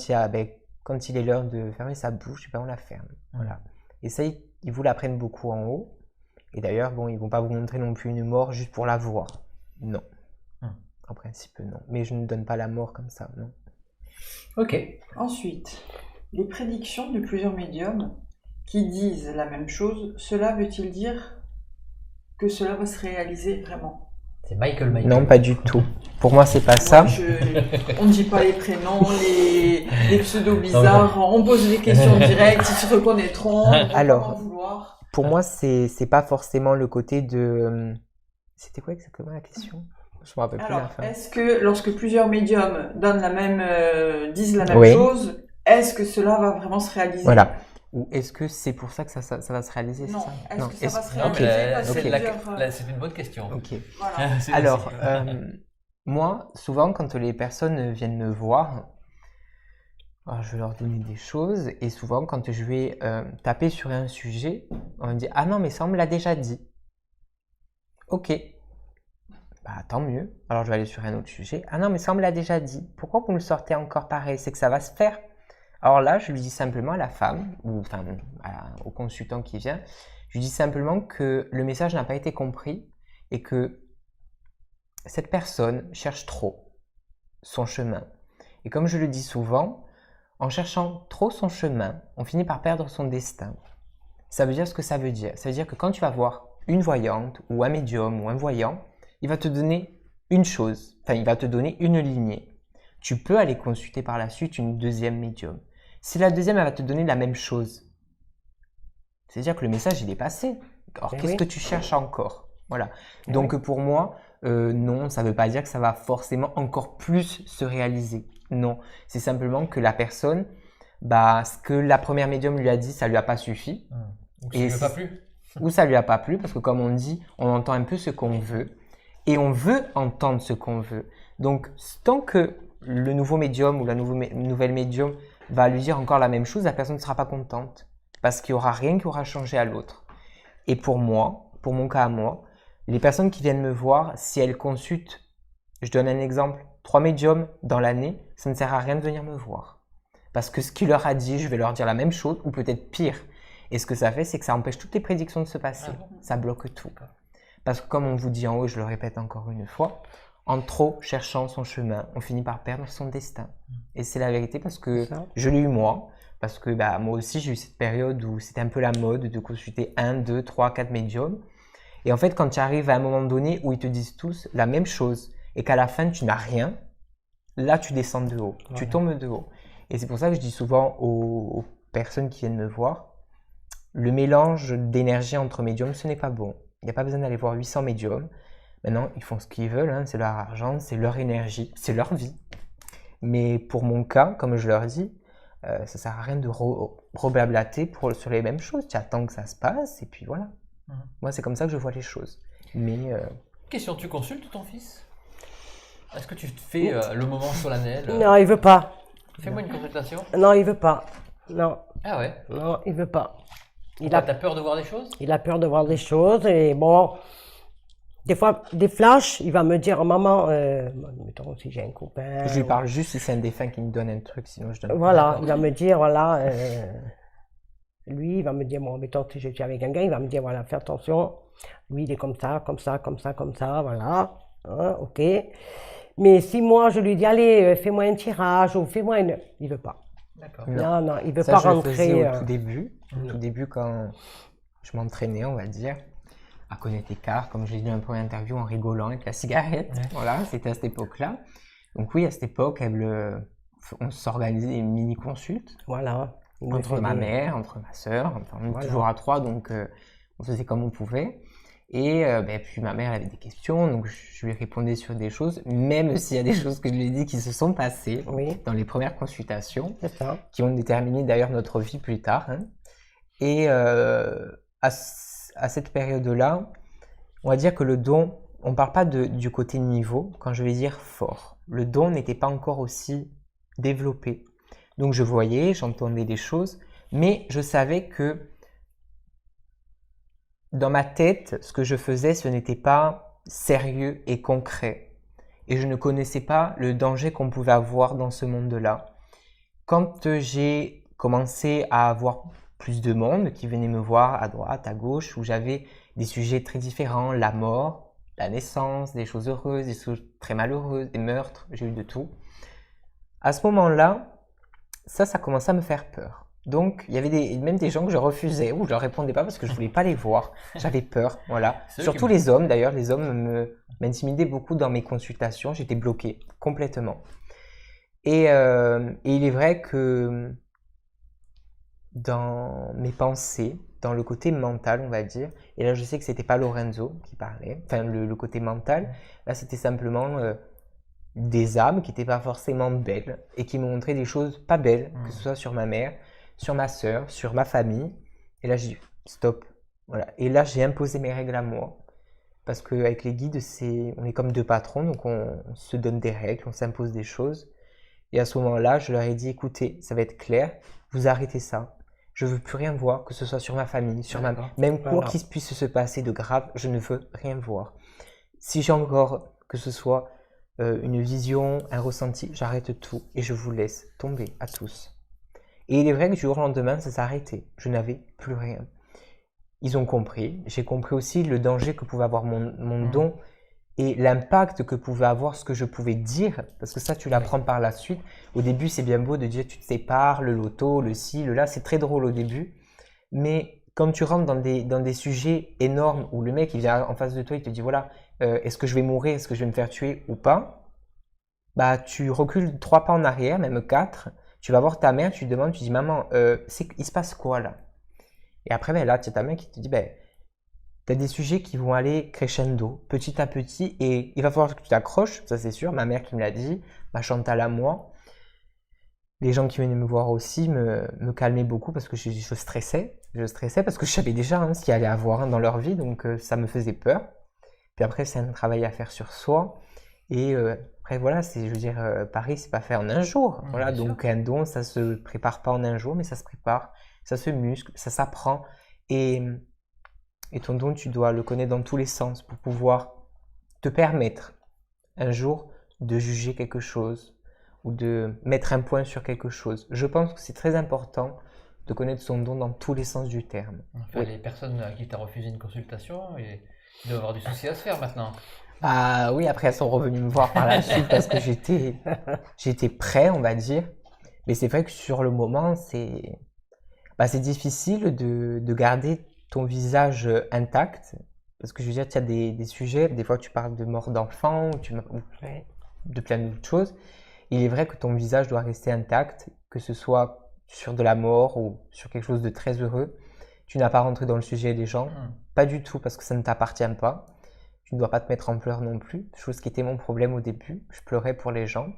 quand il est l'heure de fermer sa bouche, on la ferme. Voilà. Et ça, ils vous l'apprennent beaucoup en haut. Et d'ailleurs, bon, ils vont pas vous montrer non plus une mort juste pour la voir. Non. En principe, non. Mais je ne donne pas la mort comme ça, non. Ok. Ensuite, les prédictions de plusieurs médiums qui disent la même chose, cela veut-il dire que cela va se réaliser vraiment? C'est Michael. Non, pas du tout. Pour moi, c'est pas ça. On ne dit pas les prénoms, les pseudos bizarres, on pose des questions directes, ils se reconnaîtront. Alors, pour moi, c'est pas forcément le côté de... C'était quoi exactement la question? Je me rappelle plus la fin. Est-ce que lorsque plusieurs médiums disent la même chose, est-ce que cela va vraiment se réaliser? Voilà. Ou est-ce que c'est pour ça que ça va se réaliser? Non, ça est-ce que ça va se réaliser? C'est une bonne question. Ok. Voilà. Alors, moi, souvent, quand les personnes viennent me voir, je vais leur donner des choses. Et souvent, quand je vais taper sur un sujet, on me dit « Ah non, mais ça, on me l'a déjà dit. » Ok. Bah, tant mieux. Alors, je vais aller sur un autre sujet. « Ah non, mais ça, on me l'a déjà dit. Pourquoi vous me le sortez encore pareil? C'est que ça va se faire. » Alors là, je lui dis simplement à la femme, ou enfin au consultant qui vient, je lui dis simplement que le message n'a pas été compris et que cette personne cherche trop son chemin. Et comme je le dis souvent, en cherchant trop son chemin, on finit par perdre son destin. Ça veut dire ce que ça veut dire. Ça veut dire que quand tu vas voir une voyante ou un médium ou un voyant, il va te donner une chose, enfin il va te donner une lignée. Tu peux aller consulter par la suite une deuxième médium. Si la deuxième, elle va te donner la même chose, c'est-à-dire que le message, il est passé. Alors, qu'est-ce que tu cherches encore? Voilà. Donc, pour moi, non, ça ne veut pas dire que ça va forcément encore plus se réaliser. Non, c'est simplement que la personne, ce que la première médium lui a dit, ça ne lui a pas suffi. Ou ça ne lui a pas plu. Ou ça ne lui a pas plu, parce que comme on dit, on entend un peu ce qu'on veut. Et on veut entendre ce qu'on veut. Donc, tant que le nouveau médium ou la nouvelle médium va lui dire encore la même chose, la personne ne sera pas contente parce qu'il n'y aura rien qui aura changé à l'autre. Et pour moi, pour mon cas à moi, les personnes qui viennent me voir, si elles consultent, je donne un exemple, 3 médiums dans l'année, ça ne sert à rien de venir me voir. Parce que ce qu'il leur a dit, je vais leur dire la même chose ou peut-être pire. Et ce que ça fait, c'est que ça empêche toutes les prédictions de se passer. Ça bloque tout. Parce que comme on vous dit en haut, je le répète encore une fois, en trop cherchant son chemin, on finit par perdre son destin. Et c'est la vérité parce que je l'ai eu moi, parce que moi aussi j'ai eu cette période où c'était un peu la mode de consulter 1, 2, 3, 4 médiums. Et en fait, quand tu arrives à un moment donné où ils te disent tous la même chose et qu'à la fin tu n'as rien, là tu descends de haut, tu tombes de haut. Et c'est pour ça que je dis souvent aux personnes qui viennent me voir, le mélange d'énergie entre médiums, ce n'est pas bon. Il n'y a pas besoin d'aller voir 800 médiums. Maintenant, ils font ce qu'ils veulent, c'est leur argent, c'est leur énergie, c'est leur vie. Mais pour mon cas, comme je leur dis, ça ne sert à rien de reblablater sur les mêmes choses. Tu attends que ça se passe et puis voilà. Moi, c'est comme ça que je vois les choses. Mais Question, tu consultes ton fils? Est-ce que tu fais le moment solennel? Non, il veut pas. Fais-moi une consultation. Non, il veut pas. Non. Ah ouais? Non, il veut pas. T'as peur de voir des choses? Il a peur de voir des choses et bon... Des fois, des flashs, il va me dire, maman, mettons si j'ai un copain. Je lui parle juste si c'est un défunt qui me donne un truc, sinon je donne. Voilà, il va me dire, voilà, lui, il va me dire, bon, mettons si je suis avec un gars, il va me dire, voilà, fais attention, lui, il est comme ça, comme ça, comme ça, comme ça, voilà, hein, ok. Mais si moi, je lui dis, allez, fais-moi un tirage ou fais-moi une. Il veut pas. D'accord. Non, non, il veut ça, pas je rentrer. Le faisais au tout début, quand je m'entraînais, on va dire. À connaître les cartes, comme je l'ai dit dans la première interview, en rigolant avec la cigarette. Voilà, c'était à cette époque-là. Donc oui, à cette époque, on s'organisait des mini-consultes. Voilà. Entre ma mère, entre ma sœur, enfin, toujours à 3, donc on faisait comme on pouvait. Et puis ma mère avait des questions, donc je lui répondais sur des choses, même s'il y a des choses que je lui ai dit qui se sont passées dans les premières consultations, qui ont déterminé d'ailleurs notre vie plus tard. Et à cette période-là, on va dire que le don, on ne parle pas du côté niveau, quand je vais dire fort. Le don n'était pas encore aussi développé. Donc je voyais, j'entendais des choses, mais je savais que dans ma tête, ce que je faisais, ce n'était pas sérieux et concret. Et je ne connaissais pas le danger qu'on pouvait avoir dans ce monde-là. Quand j'ai commencé à avoir plus de monde qui venait me voir à droite, à gauche, où j'avais des sujets très différents, la mort, la naissance, des choses heureuses, des choses très malheureuses, des meurtres, j'ai eu de tout. À ce moment-là, ça commençait à me faire peur. Donc, il y avait même des gens que je refusais ou je leur répondais pas parce que je voulais pas les voir. J'avais peur, voilà. Surtout les hommes, d'ailleurs. Les hommes m'intimidaient beaucoup dans mes consultations. J'étais bloqué complètement. Et il est vrai que dans mes pensées, dans le côté mental, on va dire, et là je sais que c'était pas Lorenzo qui parlait, enfin le côté mental, là c'était simplement des âmes qui n'étaient pas forcément belles et qui me montraient des choses pas belles, que ce soit sur ma mère, sur ma sœur, sur ma famille. Et là j'ai dit stop, voilà. Et là j'ai imposé mes règles à moi, parce qu'avec les guides, on est comme deux patrons, donc on se donne des règles, on s'impose des choses. Et à ce moment-là, je leur ai dit, écoutez, ça va être clair, vous arrêtez ça. Je ne veux plus rien voir, que ce soit sur ma famille, sur même quoi qu'il puisse se passer de grave, je ne veux rien voir. Si j'ai encore, que ce soit une vision, un ressenti, j'arrête tout et je vous laisse tomber à tous. Et il est vrai que du jour au lendemain, ça s'est arrêté. Je n'avais plus rien. Ils ont compris. J'ai compris aussi le danger que pouvait avoir mon don et l'impact que pouvait avoir ce que je pouvais dire, parce que ça, tu l'apprends par la suite. Au début, c'est bien beau de dire tu te sépares, le loto, le ci, le là, c'est très drôle au début. Mais quand tu rentres dans des sujets énormes où le mec il vient en face de toi, il te dit voilà, est-ce que je vais mourir, est-ce que je vais me faire tuer ou pas, bah tu recules 3 pas en arrière, même 4. Tu vas voir ta mère, tu lui demandes, tu dis maman, il se passe quoi là? Et après, ben, là, tu as ta mère qui te dit ben, tu as des sujets qui vont aller crescendo, petit à petit, et il va falloir que tu t'accroches, ça c'est sûr. Ma mère qui me l'a dit, ma Chantal à moi. Les gens qui venaient me voir aussi me calmaient beaucoup parce que je stressais. Je stressais parce que je savais déjà ce qu'il allait avoir dans leur vie, donc ça me faisait peur. Puis après, c'est un travail à faire sur soi. Et après, voilà, je veux dire, Paris, c'est pas fait en un jour. Voilà, donc un don, ça se prépare pas en un jour, mais ça se prépare, ça se muscle, ça s'apprend. Et ton don, tu dois le connaître dans tous les sens pour pouvoir te permettre un jour de juger quelque chose ou de mettre un point sur quelque chose. Je pense que c'est très important de connaître son don dans tous les sens du terme. Enfin, les personnes à qui tu as refusé une consultation, ils doivent avoir du souci à se faire maintenant. Ah oui, après elles sont revenues me voir par la suite parce que j'étais prêt, on va dire. Mais c'est vrai que sur le moment, c'est difficile de garder ton visage intact. Parce que je veux dire, tu as des sujets, des fois tu parles de mort d'enfant, ou de plein d'autres choses. Il est vrai que ton visage doit rester intact, que ce soit sur de la mort ou sur quelque chose de très heureux. Tu n'as pas rentré dans le sujet des gens, pas du tout, parce que ça ne t'appartient pas. Tu ne dois pas te mettre en pleurs non plus, chose qui était mon problème au début. Je pleurais pour les gens.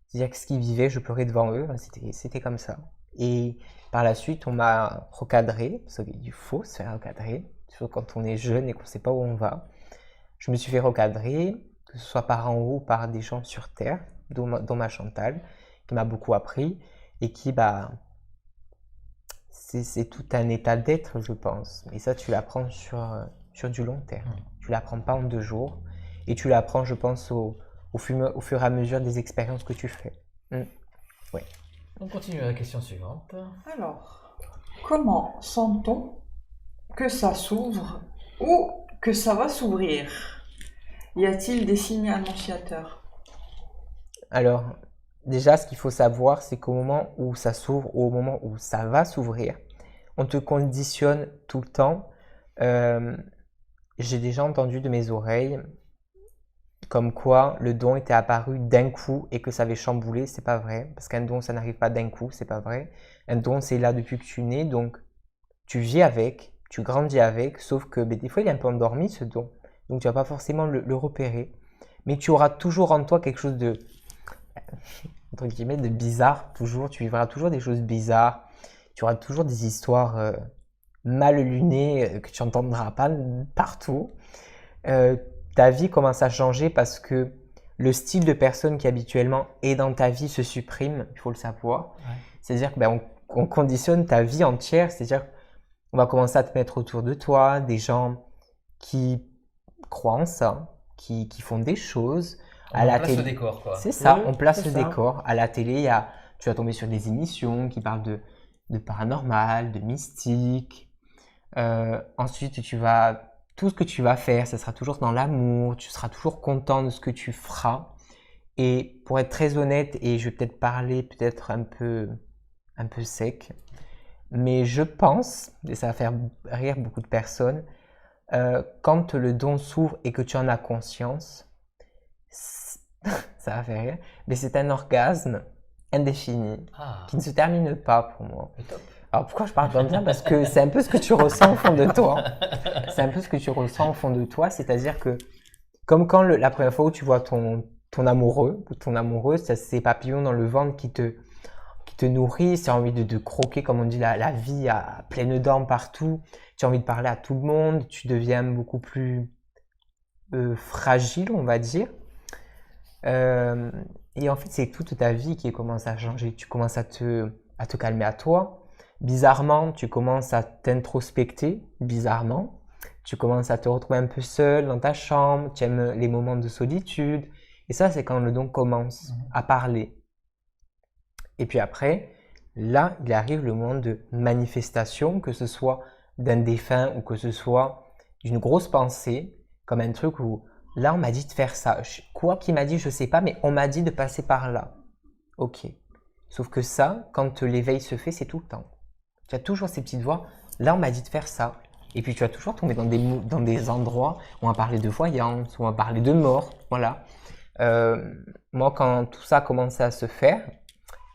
C'est-à-dire que ce qu'ils vivaient, je pleurais devant eux. C'était comme ça. Et par la suite, on m'a recadré, parce qu'il faut se faire recadrer, surtout quand on est jeune et qu'on ne sait pas où on va. Je me suis fait recadrer, que ce soit par en haut ou par des gens sur Terre, dont ma Chantal, qui m'a beaucoup appris et qui, c'est tout un état d'être, je pense. Et ça, tu l'apprends sur du long terme. Tu l'apprends pas en 2 jours. Et tu l'apprends, je pense, au fur et à mesure des expériences que tu fais. Ouais. On continue à la question suivante. Alors, comment sent-on que ça s'ouvre ou que ça va s'ouvrir? Y a-t-il des signes annonciateurs? Alors, déjà, ce qu'il faut savoir, c'est qu'au moment où ça s'ouvre ou au moment où ça va s'ouvrir, on te conditionne tout le temps. J'ai déjà entendu de mes oreilles comme quoi le don était apparu d'un coup et que ça avait chamboulé. C'est pas vrai, parce qu'un don, ça n'arrive pas d'un coup, c'est pas vrai. Un don, c'est là depuis que tu nais, donc tu vis avec, tu grandis avec, sauf que des fois, il est un peu endormi, ce don. Donc, tu vas pas forcément le repérer. Mais tu auras toujours en toi quelque chose de, entre guillemets, de bizarre, toujours. Tu vivras toujours des choses bizarres. Tu auras toujours des histoires mal lunées que tu n'entendras pas partout. Ta vie commence à changer parce que le style de personne qui habituellement est dans ta vie se supprime, il faut le savoir. Ouais. C'est-à-dire qu'on conditionne ta vie entière, c'est-à-dire on va commencer à te mettre autour de toi des gens qui croient en ça, qui font des choses. On place le décor, quoi. C'est ça, Oui, on place c'est le ça. décor. À la télé, tu vas tomber sur des émissions qui parlent de paranormal, de mystique. Ensuite, tout ce que tu vas faire, ça sera toujours dans l'amour, tu seras toujours content de ce que tu feras. Et pour être très honnête, et je vais peut-être parler peut-être un peu sec, mais je pense, et ça va faire rire beaucoup de personnes, quand le don s'ouvre et que tu en as conscience, ça va faire rire, mais c'est un orgasme indéfini qui ne se termine pas pour moi. Le top. Alors pourquoi je parle comme ça? Parce que c'est un peu ce que tu ressens au fond de toi. C'est un peu ce que tu ressens au fond de toi, c'est-à-dire que comme quand la première fois où tu vois ton amoureux ou ton amoureuse, ça, ces papillons dans le ventre qui te nourrissent, tu as envie de croquer, comme on dit, la vie à pleines dents partout, tu as envie de parler à tout le monde, tu deviens beaucoup plus fragile, on va dire. Et en fait, c'est toute ta vie qui commence à changer. Tu commences à te calmer à toi. Bizarrement, tu commences à t'introspecter, bizarrement. Tu commences à te retrouver un peu seul dans ta chambre, tu aimes les moments de solitude. Et ça, c'est quand le don commence à parler. Et puis après, là, il arrive le moment de manifestation, que ce soit d'un défunt ou que ce soit d'une grosse pensée, comme un truc où, là, on m'a dit de faire ça. Quoi qu'il m'a dit, je ne sais pas, mais on m'a dit de passer par là. Ok. Sauf que ça, quand l'éveil se fait, c'est tout le temps. Tu as toujours ces petites voix. Là, on m'a dit de faire ça. Et puis, tu vas toujours tomber dans des endroits où on va parler de voyance, où on va parler de mort. Voilà. Moi, quand tout ça a commencé à se faire,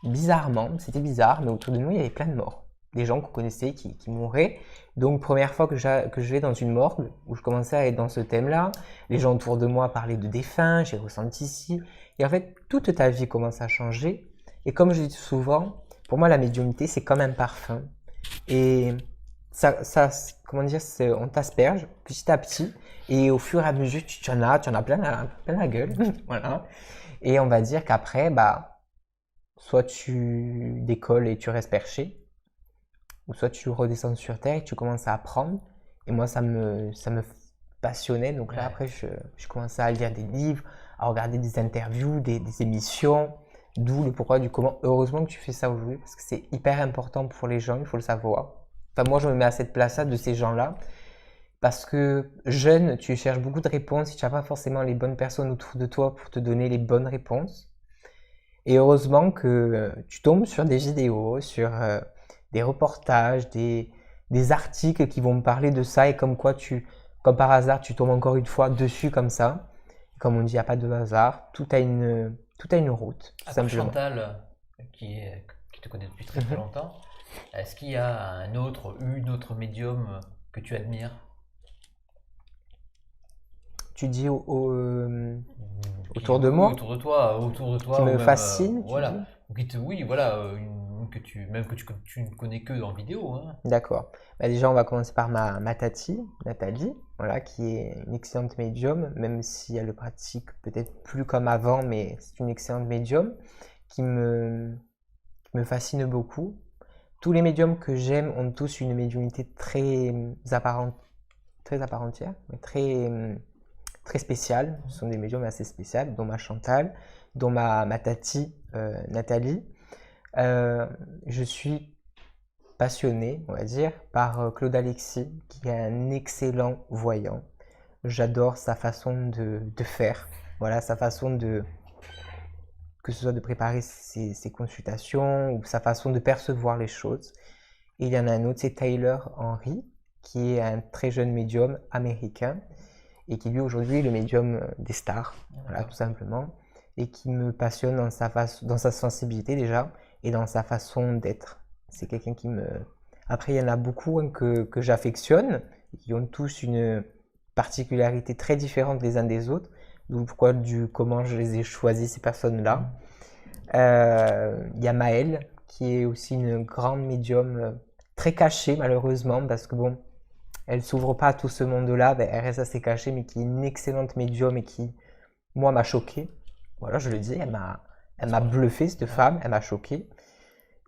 bizarrement, c'était bizarre, mais autour de nous, il y avait plein de morts. Des gens qu'on connaissait qui mouraient. Donc, première fois que je vais dans une morgue, où je commençais à être dans ce thème-là, les gens autour de moi parlaient de défunts, j'ai ressenti ici. Et en fait, toute ta vie commence à changer. Et comme je dis souvent, pour moi, la médiumnité, c'est comme un parfum. Et ça comment dire, on t'asperge petit à petit. Et au fur et à mesure, tu en as plein la gueule. Voilà. Et on va dire qu'après, soit tu décolles et tu restes perché, ou soit tu redescends sur terre et tu commences à apprendre. Et moi, ça me passionnait. Donc là, après, je commençais à lire des livres, à regarder des interviews, des émissions. D'où le pourquoi du comment. Heureusement que tu fais ça aujourd'hui, parce que c'est hyper important pour les gens, il faut le savoir. Enfin, moi, je me mets à cette place-là de ces gens-là. Parce que jeune, tu cherches beaucoup de réponses si tu n'as pas forcément les bonnes personnes autour de toi pour te donner les bonnes réponses. Et heureusement que tu tombes sur des vidéos, sur des reportages, des articles qui vont me parler de ça et comme quoi comme par hasard, tu tombes encore une fois dessus comme ça. Comme on dit, il n'y a pas de hasard. Tout a une route, tout simplement. Chantal, qui te connaît depuis très très longtemps, est-ce qu'il y a une autre médium que tu admires? Tu dis autour de moi? Autour de toi. Qui me fascine, voilà. Oui, voilà, que tu ne connais que en vidéo. Hein. D'accord. Déjà, on va commencer par ma tati, Nathalie, voilà, qui est une excellente médium, même si elle le pratique peut-être plus comme avant, mais c'est une excellente médium qui me fascine beaucoup. Tous les médiums que j'aime ont tous une médiumnité très apparentière, mais très spéciale. Ce sont des médiums assez spéciales, dont ma Chantal, dont ma tati, Nathalie. Je suis passionné, on va dire, par Claude Alexis, qui est un excellent voyant. J'adore sa façon de faire, voilà, sa façon que ce soit de préparer ses consultations ou sa façon de percevoir les choses. Et il y en a un autre, c'est Tyler Henry, qui est un très jeune médium américain et qui lui aujourd'hui est le médium des stars, voilà, tout simplement, et qui me passionne dans sa sensibilité déjà et dans sa façon d'être. C'est quelqu'un qui me... Après, il y en a beaucoup que j'affectionne, qui ont tous une particularité très différente les uns des autres, d'où comment je les ai choisis, ces personnes-là. Il y a Maëlle, qui est aussi une grande médium, très cachée malheureusement, parce que bon, elle s'ouvre pas à tout ce monde-là, elle reste assez cachée, mais qui est une excellente médium et qui, moi, m'a choqué. Voilà, je le dis, elle m'a bluffé, cette femme, elle m'a choqué.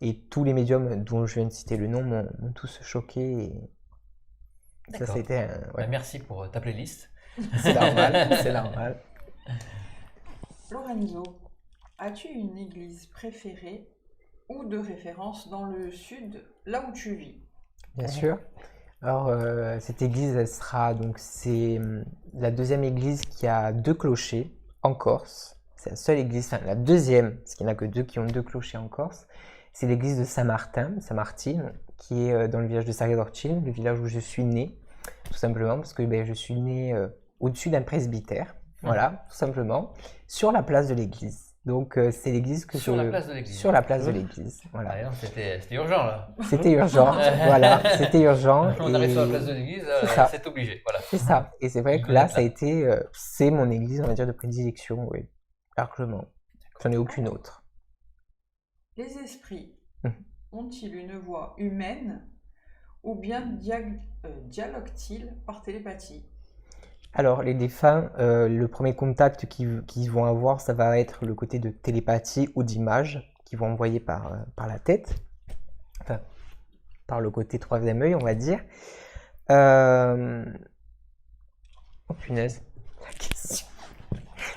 Et tous les médiums dont je viens de citer le nom m'ont tous choqué. Et ça, D'accord. c'était Bah, merci pour ta playlist. c'est normal, c'est normal. Lorenzo, as-tu une église préférée ou de référence dans le sud, là où tu vis? Bien sûr. Alors, cette église, elle sera donc, c'est la deuxième église qui a 2 clochers en Corse. C'est la seule église, enfin la deuxième, parce qu'il n'y en a que 2 qui ont 2 clochers en Corse. C'est l'église de Saint-Martine, qui est dans le village de Sarriadorcine, le village où je suis né, tout simplement, parce que je suis né au-dessus d'un presbytère, voilà, tout simplement, sur la place de l'église. Donc, c'est l'église que Sur la place de l'église. Sur la place de l'église, voilà. Ah, non, c'était urgent là. C'était urgent, voilà, c'était urgent. On arrive sur la place de l'église, c'est obligé. Voilà. C'est ça. Et c'est vrai que là, ça a été, c'est mon église, on va dire, de prédilection, oui, largement. J'en ai aucune autre. Les esprits ont-ils une voix humaine ou bien dialoguent-ils par télépathie? Alors, les défunts, le premier contact qu'ils vont avoir, ça va être le côté de télépathie ou d'image qu'ils vont envoyer par la tête, enfin, par le côté troisième œil, on va dire. Oh punaise, la question.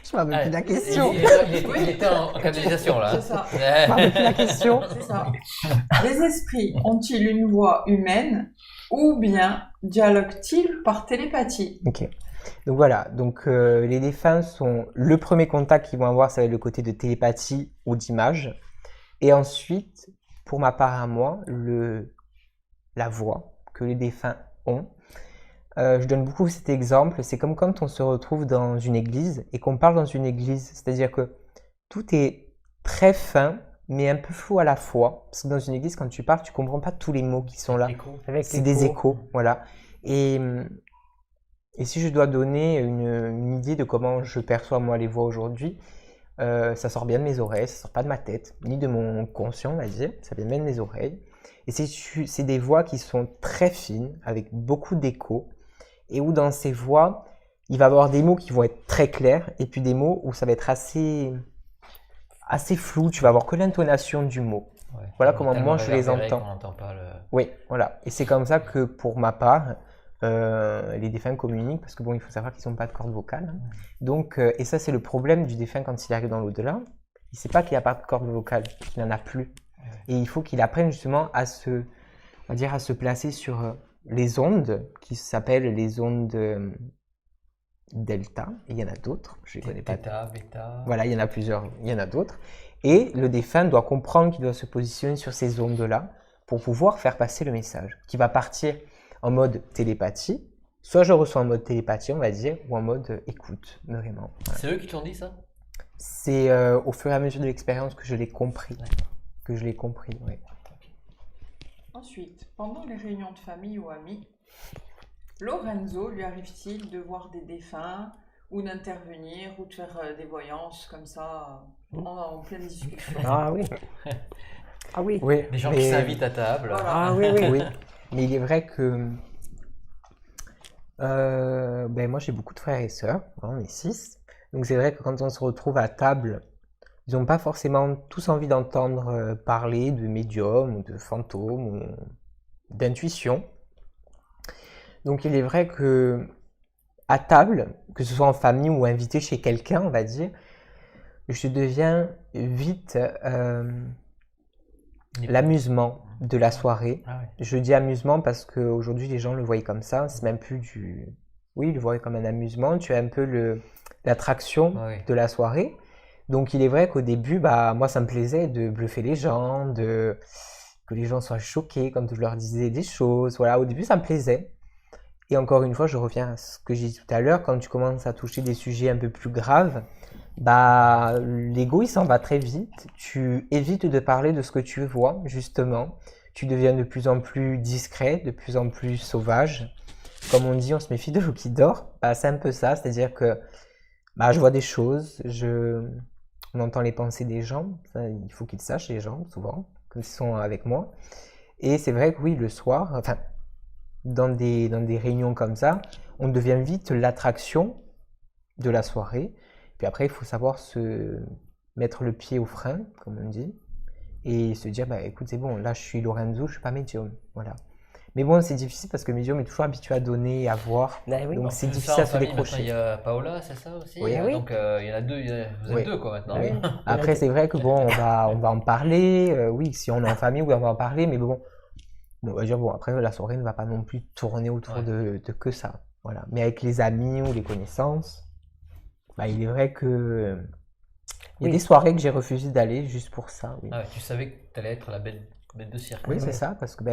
Je me rappelle plus de la question. Il était en canalisation là. C'est ça. Je me rappelle plus de la question. C'est ça. Les esprits ont-ils une voix humaine ou bien dialoguent-ils par télépathie? Ok. Donc voilà, donc les défunts sont le premier contact qu'ils vont avoir, ça va être le côté de télépathie ou d'image. Et ensuite, pour ma part à moi, la voix que les défunts ont. Je donne beaucoup cet exemple, c'est comme quand on se retrouve dans une église et qu'on parle dans une église, c'est-à-dire que tout est très fin, mais un peu flou à la fois. Parce que dans une église, quand tu parles, tu comprends pas tous les mots qui sont là. C'est des échos, voilà. Et si je dois donner une idée de comment je perçois moi les voix aujourd'hui, ça sort bien de mes oreilles, ça sort pas de ma tête, ni de mon conscient, on va dire, ça vient bien de mes oreilles. Et c'est des voix qui sont très fines, avec beaucoup d'échos, et où dans ces voix, il va y avoir des mots qui vont être très clairs, et puis des mots où ça va être assez flou, tu vas avoir que l'intonation du mot. Ouais, voilà comment moi je les entends. Oui, voilà. Et c'est comme ça que pour ma part, les défunts communiquent, parce que bon, il faut savoir qu'ils n'ont pas de corde vocale. Hein. Donc, et ça c'est le problème du défunt quand il arrive dans l'au-delà. Il ne sait pas qu'il n'y a pas de corde vocale, qu'il n'en a plus. Et il faut qu'il apprenne justement à se placer sur les ondes qui s'appellent les ondes delta. Et il y en a d'autres, je ne connais pas. Theta, bêta. Voilà, il y en a plusieurs, il y en a d'autres. Et le défunt doit comprendre qu'il doit se positionner sur ces ondes-là pour pouvoir faire passer le message, qui va partir en mode télépathie. Soit je reçois en mode télépathie, on va dire, ou en mode écoute, vraiment. Voilà. C'est eux qui t'ont dit ça? C'est au fur et à mesure de l'expérience que je l'ai compris. Oui. Ensuite, pendant les réunions de famille ou amis, Lorenzo lui arrive-t-il de voir des défunts ou d'intervenir ou de faire des voyances comme ça en pleine discussion? Ah oui. Ah oui. Oui. Des gens qui s'invitent à table. Voilà. Ah oui. Oui. Mais il est vrai que moi j'ai beaucoup de frères et sœurs, on est 6. Donc c'est vrai que quand on se retrouve à table, ils n'ont pas forcément tous envie d'entendre parler de médiums ou de fantômes ou d'intuition. Donc il est vrai que à table, que ce soit en famille ou invité chez quelqu'un, on va dire, je deviens vite l'amusement de la soirée. Ah ouais. Je dis amusement parce qu'aujourd'hui les gens le voyaient comme ça, c'est même plus du... Oui, ils le voyaient comme un amusement, tu as un peu l'attraction de la soirée. Donc il est vrai qu'au début, moi ça me plaisait de bluffer les gens, que les gens soient choqués quand je leur disais des choses. Voilà, au début ça me plaisait. Et encore une fois, je reviens à ce que j'ai dit tout à l'heure, quand tu commences à toucher des sujets un peu plus graves, l'ego il s'en va très vite. Tu évites de parler de ce que tu vois, justement. Tu deviens de plus en plus discret, de plus en plus sauvage. Comme on dit, on se méfie de l'eau qui dort. C'est un peu ça, c'est-à-dire que je vois des choses, on entend les pensées des gens, ça, il faut qu'ils sachent, les gens, souvent, quand ils sont avec moi. Et c'est vrai que oui, le soir, enfin, dans des réunions comme ça, on devient vite l'attraction de la soirée. Puis après, il faut savoir se mettre le pied au frein, comme on dit, et se dire, bah écoute, c'est bon, là je suis Lorenzo, je suis pas médium, voilà. Mais bon, c'est difficile parce que médium est toujours habitué à donner et à voir, Ben oui. donc En c'est plus de difficile ça, à en se famille, maintenant, décrocher. il y a Paola, c'est ça aussi? Oui. Oui. Donc il y en a deux, vous êtes Oui. deux quoi maintenant. Oui. Après, c'est vrai que bon, on va en parler, oui, si on est en famille, oui, on va en parler, mais bon, on va dire, bon, après, la soirée ne va pas non plus tourner autour Ouais. de que ça, voilà. Mais avec les amis ou les connaissances, bah, il est vrai que il y a Oui. des soirées que j'ai refusé d'aller juste pour ça, oui. Ah ouais, tu savais que tu allais être la bête de cirque. Oui, c'est ça, parce que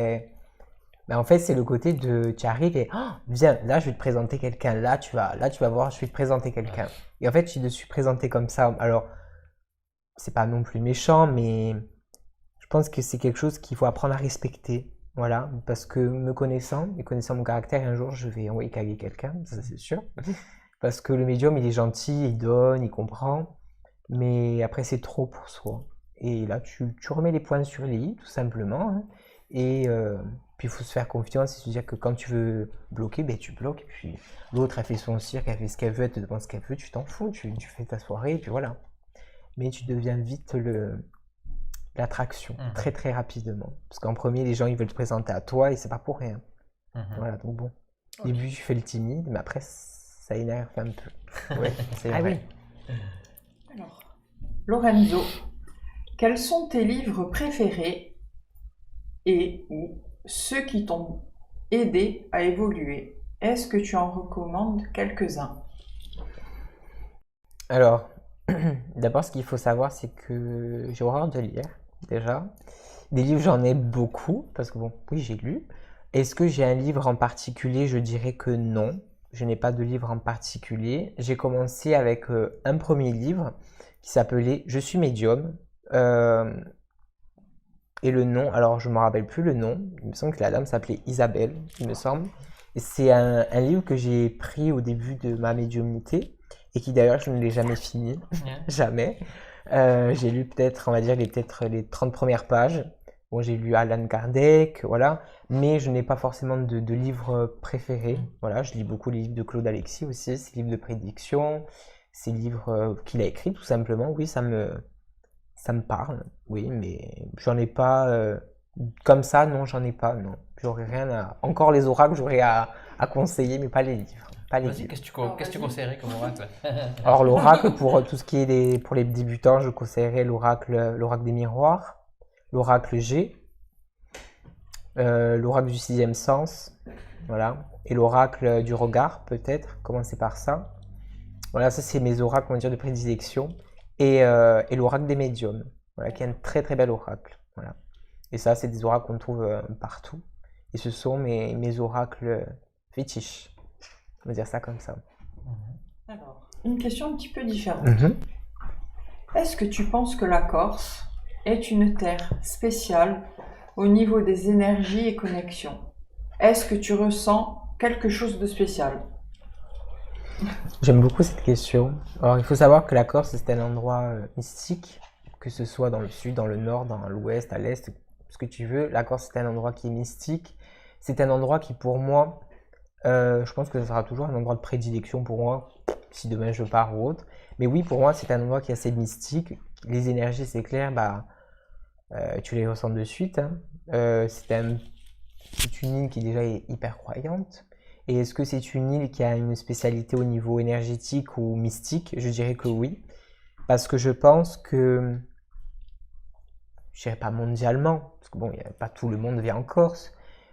en fait, c'est le côté de tu arrives et oh, viens, là, je vais te présenter quelqu'un, là, tu vas voir, je vais te présenter quelqu'un. Et en fait, je me suis présenté comme ça. Alors, c'est pas non plus méchant, mais je pense que c'est quelque chose qu'il faut apprendre à respecter. Voilà, parce que me connaissant et connaissant mon caractère, un jour, je vais envoyer caguer quelqu'un, ça c'est sûr. Parce que le médium, il est gentil, il donne, il comprend, mais après, c'est trop pour soi. Et là, tu remets les points sur les i, tout simplement. Hein. Et puis, il faut se faire confiance, c'est-à-dire que quand tu veux bloquer, ben, tu bloques. Et puis, l'autre, elle fait son cirque, elle fait ce qu'elle veut, elle te demande ce qu'elle veut, tu t'en fous, tu fais ta soirée, et puis voilà. Mais tu deviens vite l'attraction, très très rapidement. Parce qu'en premier, les gens, ils veulent te présenter à toi, et c'est pas pour rien. Voilà, donc bon. Au début, tu fais le timide, mais après, ça énerve un peu. Ouais, c'est Ah vrai. oui. Alors, Lorenzo, quels sont tes livres préférés et ou ceux qui t'ont aidé à évoluer? Est-ce que tu en recommandes quelques-uns? Alors, d'abord, ce qu'il faut savoir, c'est que j'ai horreur de lire, déjà. Des livres, j'en ai beaucoup, parce que bon, oui, j'ai lu. Est-ce que j'ai un livre en particulier? Je dirais que non. Je n'ai pas de livre en particulier. J'ai commencé avec un premier livre qui s'appelait Je suis médium. Et le nom, alors je ne me rappelle plus le nom. Il me semble que la dame s'appelait Isabelle, il me semble. Et c'est un livre que j'ai pris au début de ma médiumnité et qui d'ailleurs je ne l'ai jamais fini, jamais. J'ai lu peut-être, on va dire, les 30 premières pages. Bon, j'ai lu Alan Kardec, voilà, mais je n'ai pas forcément de livre préféré. Voilà, je lis beaucoup les livres de Claude Alexis aussi, ses livres de prédiction, ses livres qu'il a écrits tout simplement. Oui, ça me parle, oui, mais j'en ai pas comme ça, non, j'en ai pas, non. J'aurais rien à. Encore les oracles, j'aurais à conseiller, mais pas les livres. Pas les Vas-y, livres. qu'est-ce que tu conseillerais comme oracle? Alors, l'oracle, pour tout ce qui est pour les débutants, je conseillerais l'oracle des miroirs, l'oracle G, l'oracle du sixième sens, voilà, et l'oracle du regard, peut-être, commencer par ça. Voilà, ça, c'est mes oracles, on va dire, de prédilection. Et l'oracle des médiums, voilà, qui est un très très bel oracle. Voilà. Et ça, c'est des oracles qu'on trouve partout. Et ce sont mes oracles fétiches. On va dire ça comme ça. Alors, une question un petit peu différente. Mhm. Est-ce que tu penses que la Corse est une terre spéciale au niveau des énergies et connexions? Est-ce que tu ressens quelque chose de spécial? J'aime beaucoup cette question. Alors, il faut savoir que la Corse, c'est un endroit mystique, que ce soit dans le sud, dans le nord, dans l'ouest, à l'est, ce que tu veux. La Corse, c'est un endroit qui est mystique. C'est un endroit qui, pour moi, je pense que ce sera toujours un endroit de prédilection pour moi, si demain je pars ou autre. Mais oui, pour moi, c'est un endroit qui est assez mystique. Les énergies, c'est clair, tu les ressens de suite. Hein. C'est une île qui déjà est hyper croyante. Et est-ce que c'est une île qui a une spécialité au niveau énergétique ou mystique? Je dirais que oui. Parce que je pense que, je dirais pas mondialement, parce que bon, pas tout le monde vient en Corse,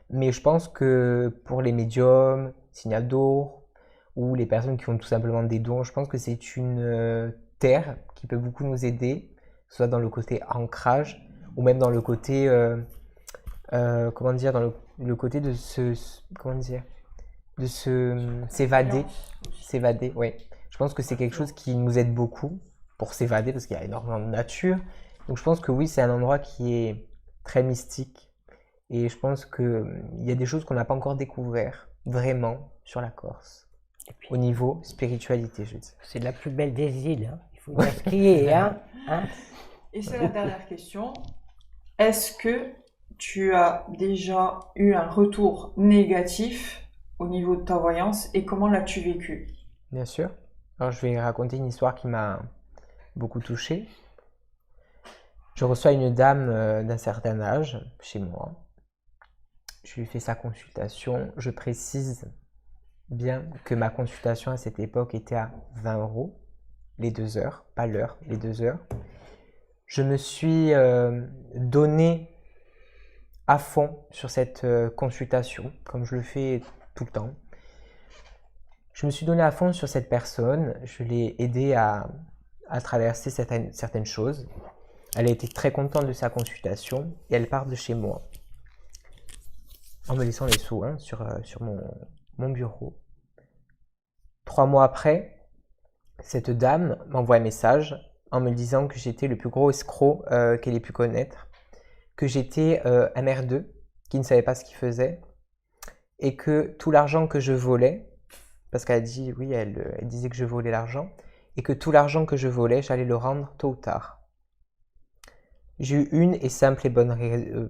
mais je pense que pour les médiums, signal d'or, ou les personnes qui ont tout simplement des dons, je pense que c'est une terre qui peut beaucoup nous aider, soit dans le côté ancrage, ou même dans le côté, comment dire, dans le côté de s'évader, ouais. Je pense que c'est quelque chose qui nous aide beaucoup pour s'évader parce qu'il y a énormément de nature. Donc je pense que oui, c'est un endroit qui est très mystique et je pense que il y a des choses qu'on n'a pas encore découvert vraiment sur la Corse au niveau spiritualité, je dis. C'est la plus belle des îles, hein. Il faut dire ce qui est, hein. Et c'est la dernière question. Est-ce que tu as déjà eu un retour négatif au niveau de ta voyance et comment l'as-tu vécu? Bien sûr. Alors je vais raconter une histoire qui m'a beaucoup touché. Je reçois une dame d'un certain âge chez moi. Je lui fais sa consultation. Je précise bien que ma consultation à cette époque était à 20 € les 2 heures, pas l'heure, les 2 heures. Je me suis donné à fond sur cette consultation, comme je le fais tout le temps. Je me suis donné à fond sur cette personne. Je l'ai aidé à traverser certaines choses. Elle a été très contente de sa consultation et elle part de chez moi en me laissant les sous sur mon bureau. 3 mois après, cette dame m'envoie un message en me disant que j'étais le plus gros escroc qu'elle ait pu connaître, que j'étais un merdeux qui ne savait pas ce qu'il faisait et que tout l'argent que je volais, parce qu'elle a dit, oui, elle disait que je volais l'argent, et que tout l'argent que je volais, j'allais le rendre tôt ou tard. J'ai eu une et simple et bonne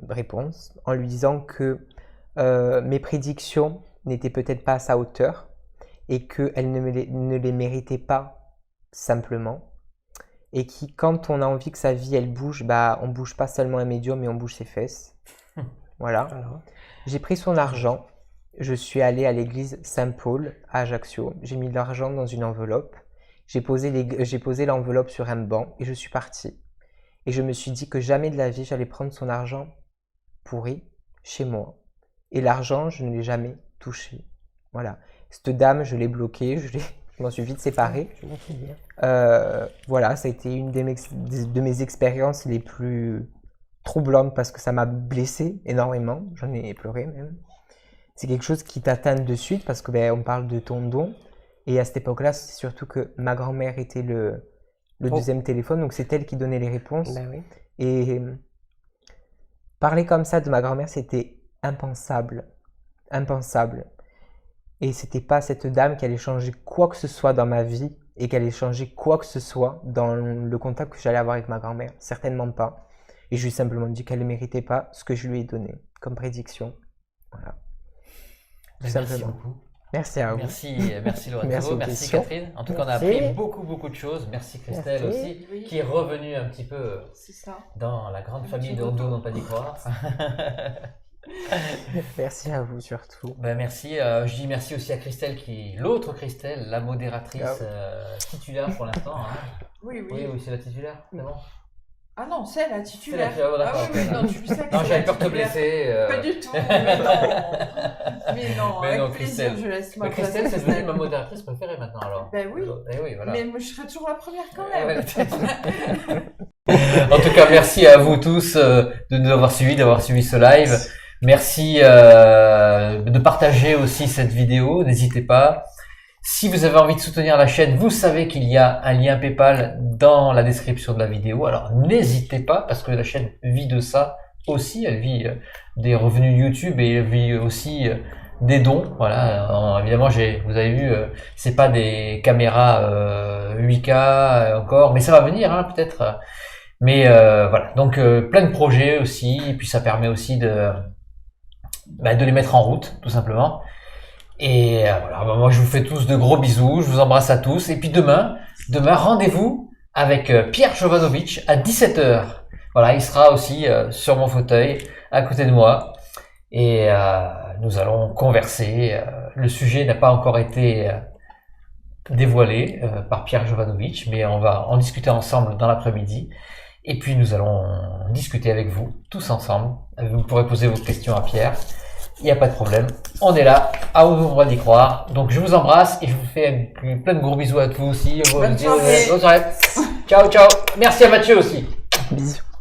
réponse en lui disant que mes prédictions n'étaient peut-être pas à sa hauteur et qu'elle ne les méritait pas simplement. Et qui, quand on a envie que sa vie elle bouge, on bouge pas seulement un médium, mais on bouge ses fesses. Voilà. J'ai pris son argent. Je suis allé à l'église Saint-Paul à Ajaccio. J'ai mis de l'argent dans une enveloppe. J'ai posé l'enveloppe sur un banc et je suis parti. Et je me suis dit que jamais de la vie j'allais prendre son argent pourri chez moi. Et l'argent, je ne l'ai jamais touché. Voilà. Cette dame, je l'ai bloquée, je m'en suis vite séparée. Voilà, ça a été une de mes expériences les plus troublantes parce que ça m'a blessée énormément. J'en ai pleuré même. C'est quelque chose qui t'atteint de suite parce que on parle de ton don. Et à cette époque-là, c'est surtout que ma grand-mère était le deuxième téléphone, donc c'est elle qui donnait les réponses. Oui. Et parler comme ça de ma grand-mère, c'était impensable. Impensable. Et c'était pas cette dame qui allait changer quoi que ce soit dans ma vie et qui allait changer quoi que ce soit dans le contact que j'allais avoir avec ma grand-mère. Certainement pas. Et je lui ai simplement dit qu'elle ne méritait pas ce que je lui ai donné comme prédiction. Voilà. Tout simplement. Beaucoup. Merci à vous. Merci Lorenzo, merci Catherine. En tout cas, on a appris beaucoup de choses. Merci Christelle aussi, qui est revenue un petit peu dans la grande famille de N'ont pas d'y croire. Merci à vous surtout. Merci. Je dis merci aussi à Christelle, l'autre Christelle, la modératrice titulaire pour l'instant. Oui, c'est la titulaire, c'est bon. Ah non, c'est la titulaire. Non, j'avais peur de te blesser. Pas du tout, mais non. Mais non, avec plaisir, Christelle. je laisse ma place. Christelle, c'est devenu ma modératrice préférée maintenant alors. Oui. Voilà. Mais moi, je serai toujours la première quand même. En tout cas, merci à vous tous de nous avoir suivis, d'avoir suivi ce live. Merci de partager aussi cette vidéo, n'hésitez pas. Si vous avez envie de soutenir la chaîne, vous savez qu'il y a un lien PayPal dans la description de la vidéo. Alors n'hésitez pas parce que la chaîne vit de ça aussi. Elle vit des revenus YouTube et elle vit aussi des dons. Voilà. Évidemment, vous avez vu, c'est pas des caméras 8K encore, mais ça va venir peut-être. Mais voilà. Donc plein de projets aussi. Et puis ça permet aussi de les mettre en route, tout simplement. Et voilà, moi je vous fais tous de gros bisous, je vous embrasse à tous. Et puis demain rendez-vous avec Pierre Jovanovic à 17h. Voilà, il sera aussi sur mon fauteuil à côté de moi. Et nous allons converser. Le sujet n'a pas encore été dévoilé par Pierre Jovanovic, mais on va en discuter ensemble dans l'après-midi. Et puis nous allons discuter avec vous, tous ensemble. Vous pourrez poser vos questions à Pierre. Il n'y a pas de problème. On est là, à vous d'y croire. Donc je vous embrasse et je vous fais plein de gros bisous à tous aussi. Bonne soirée. Ciao, ciao. Merci à Mathieu aussi. Bisous.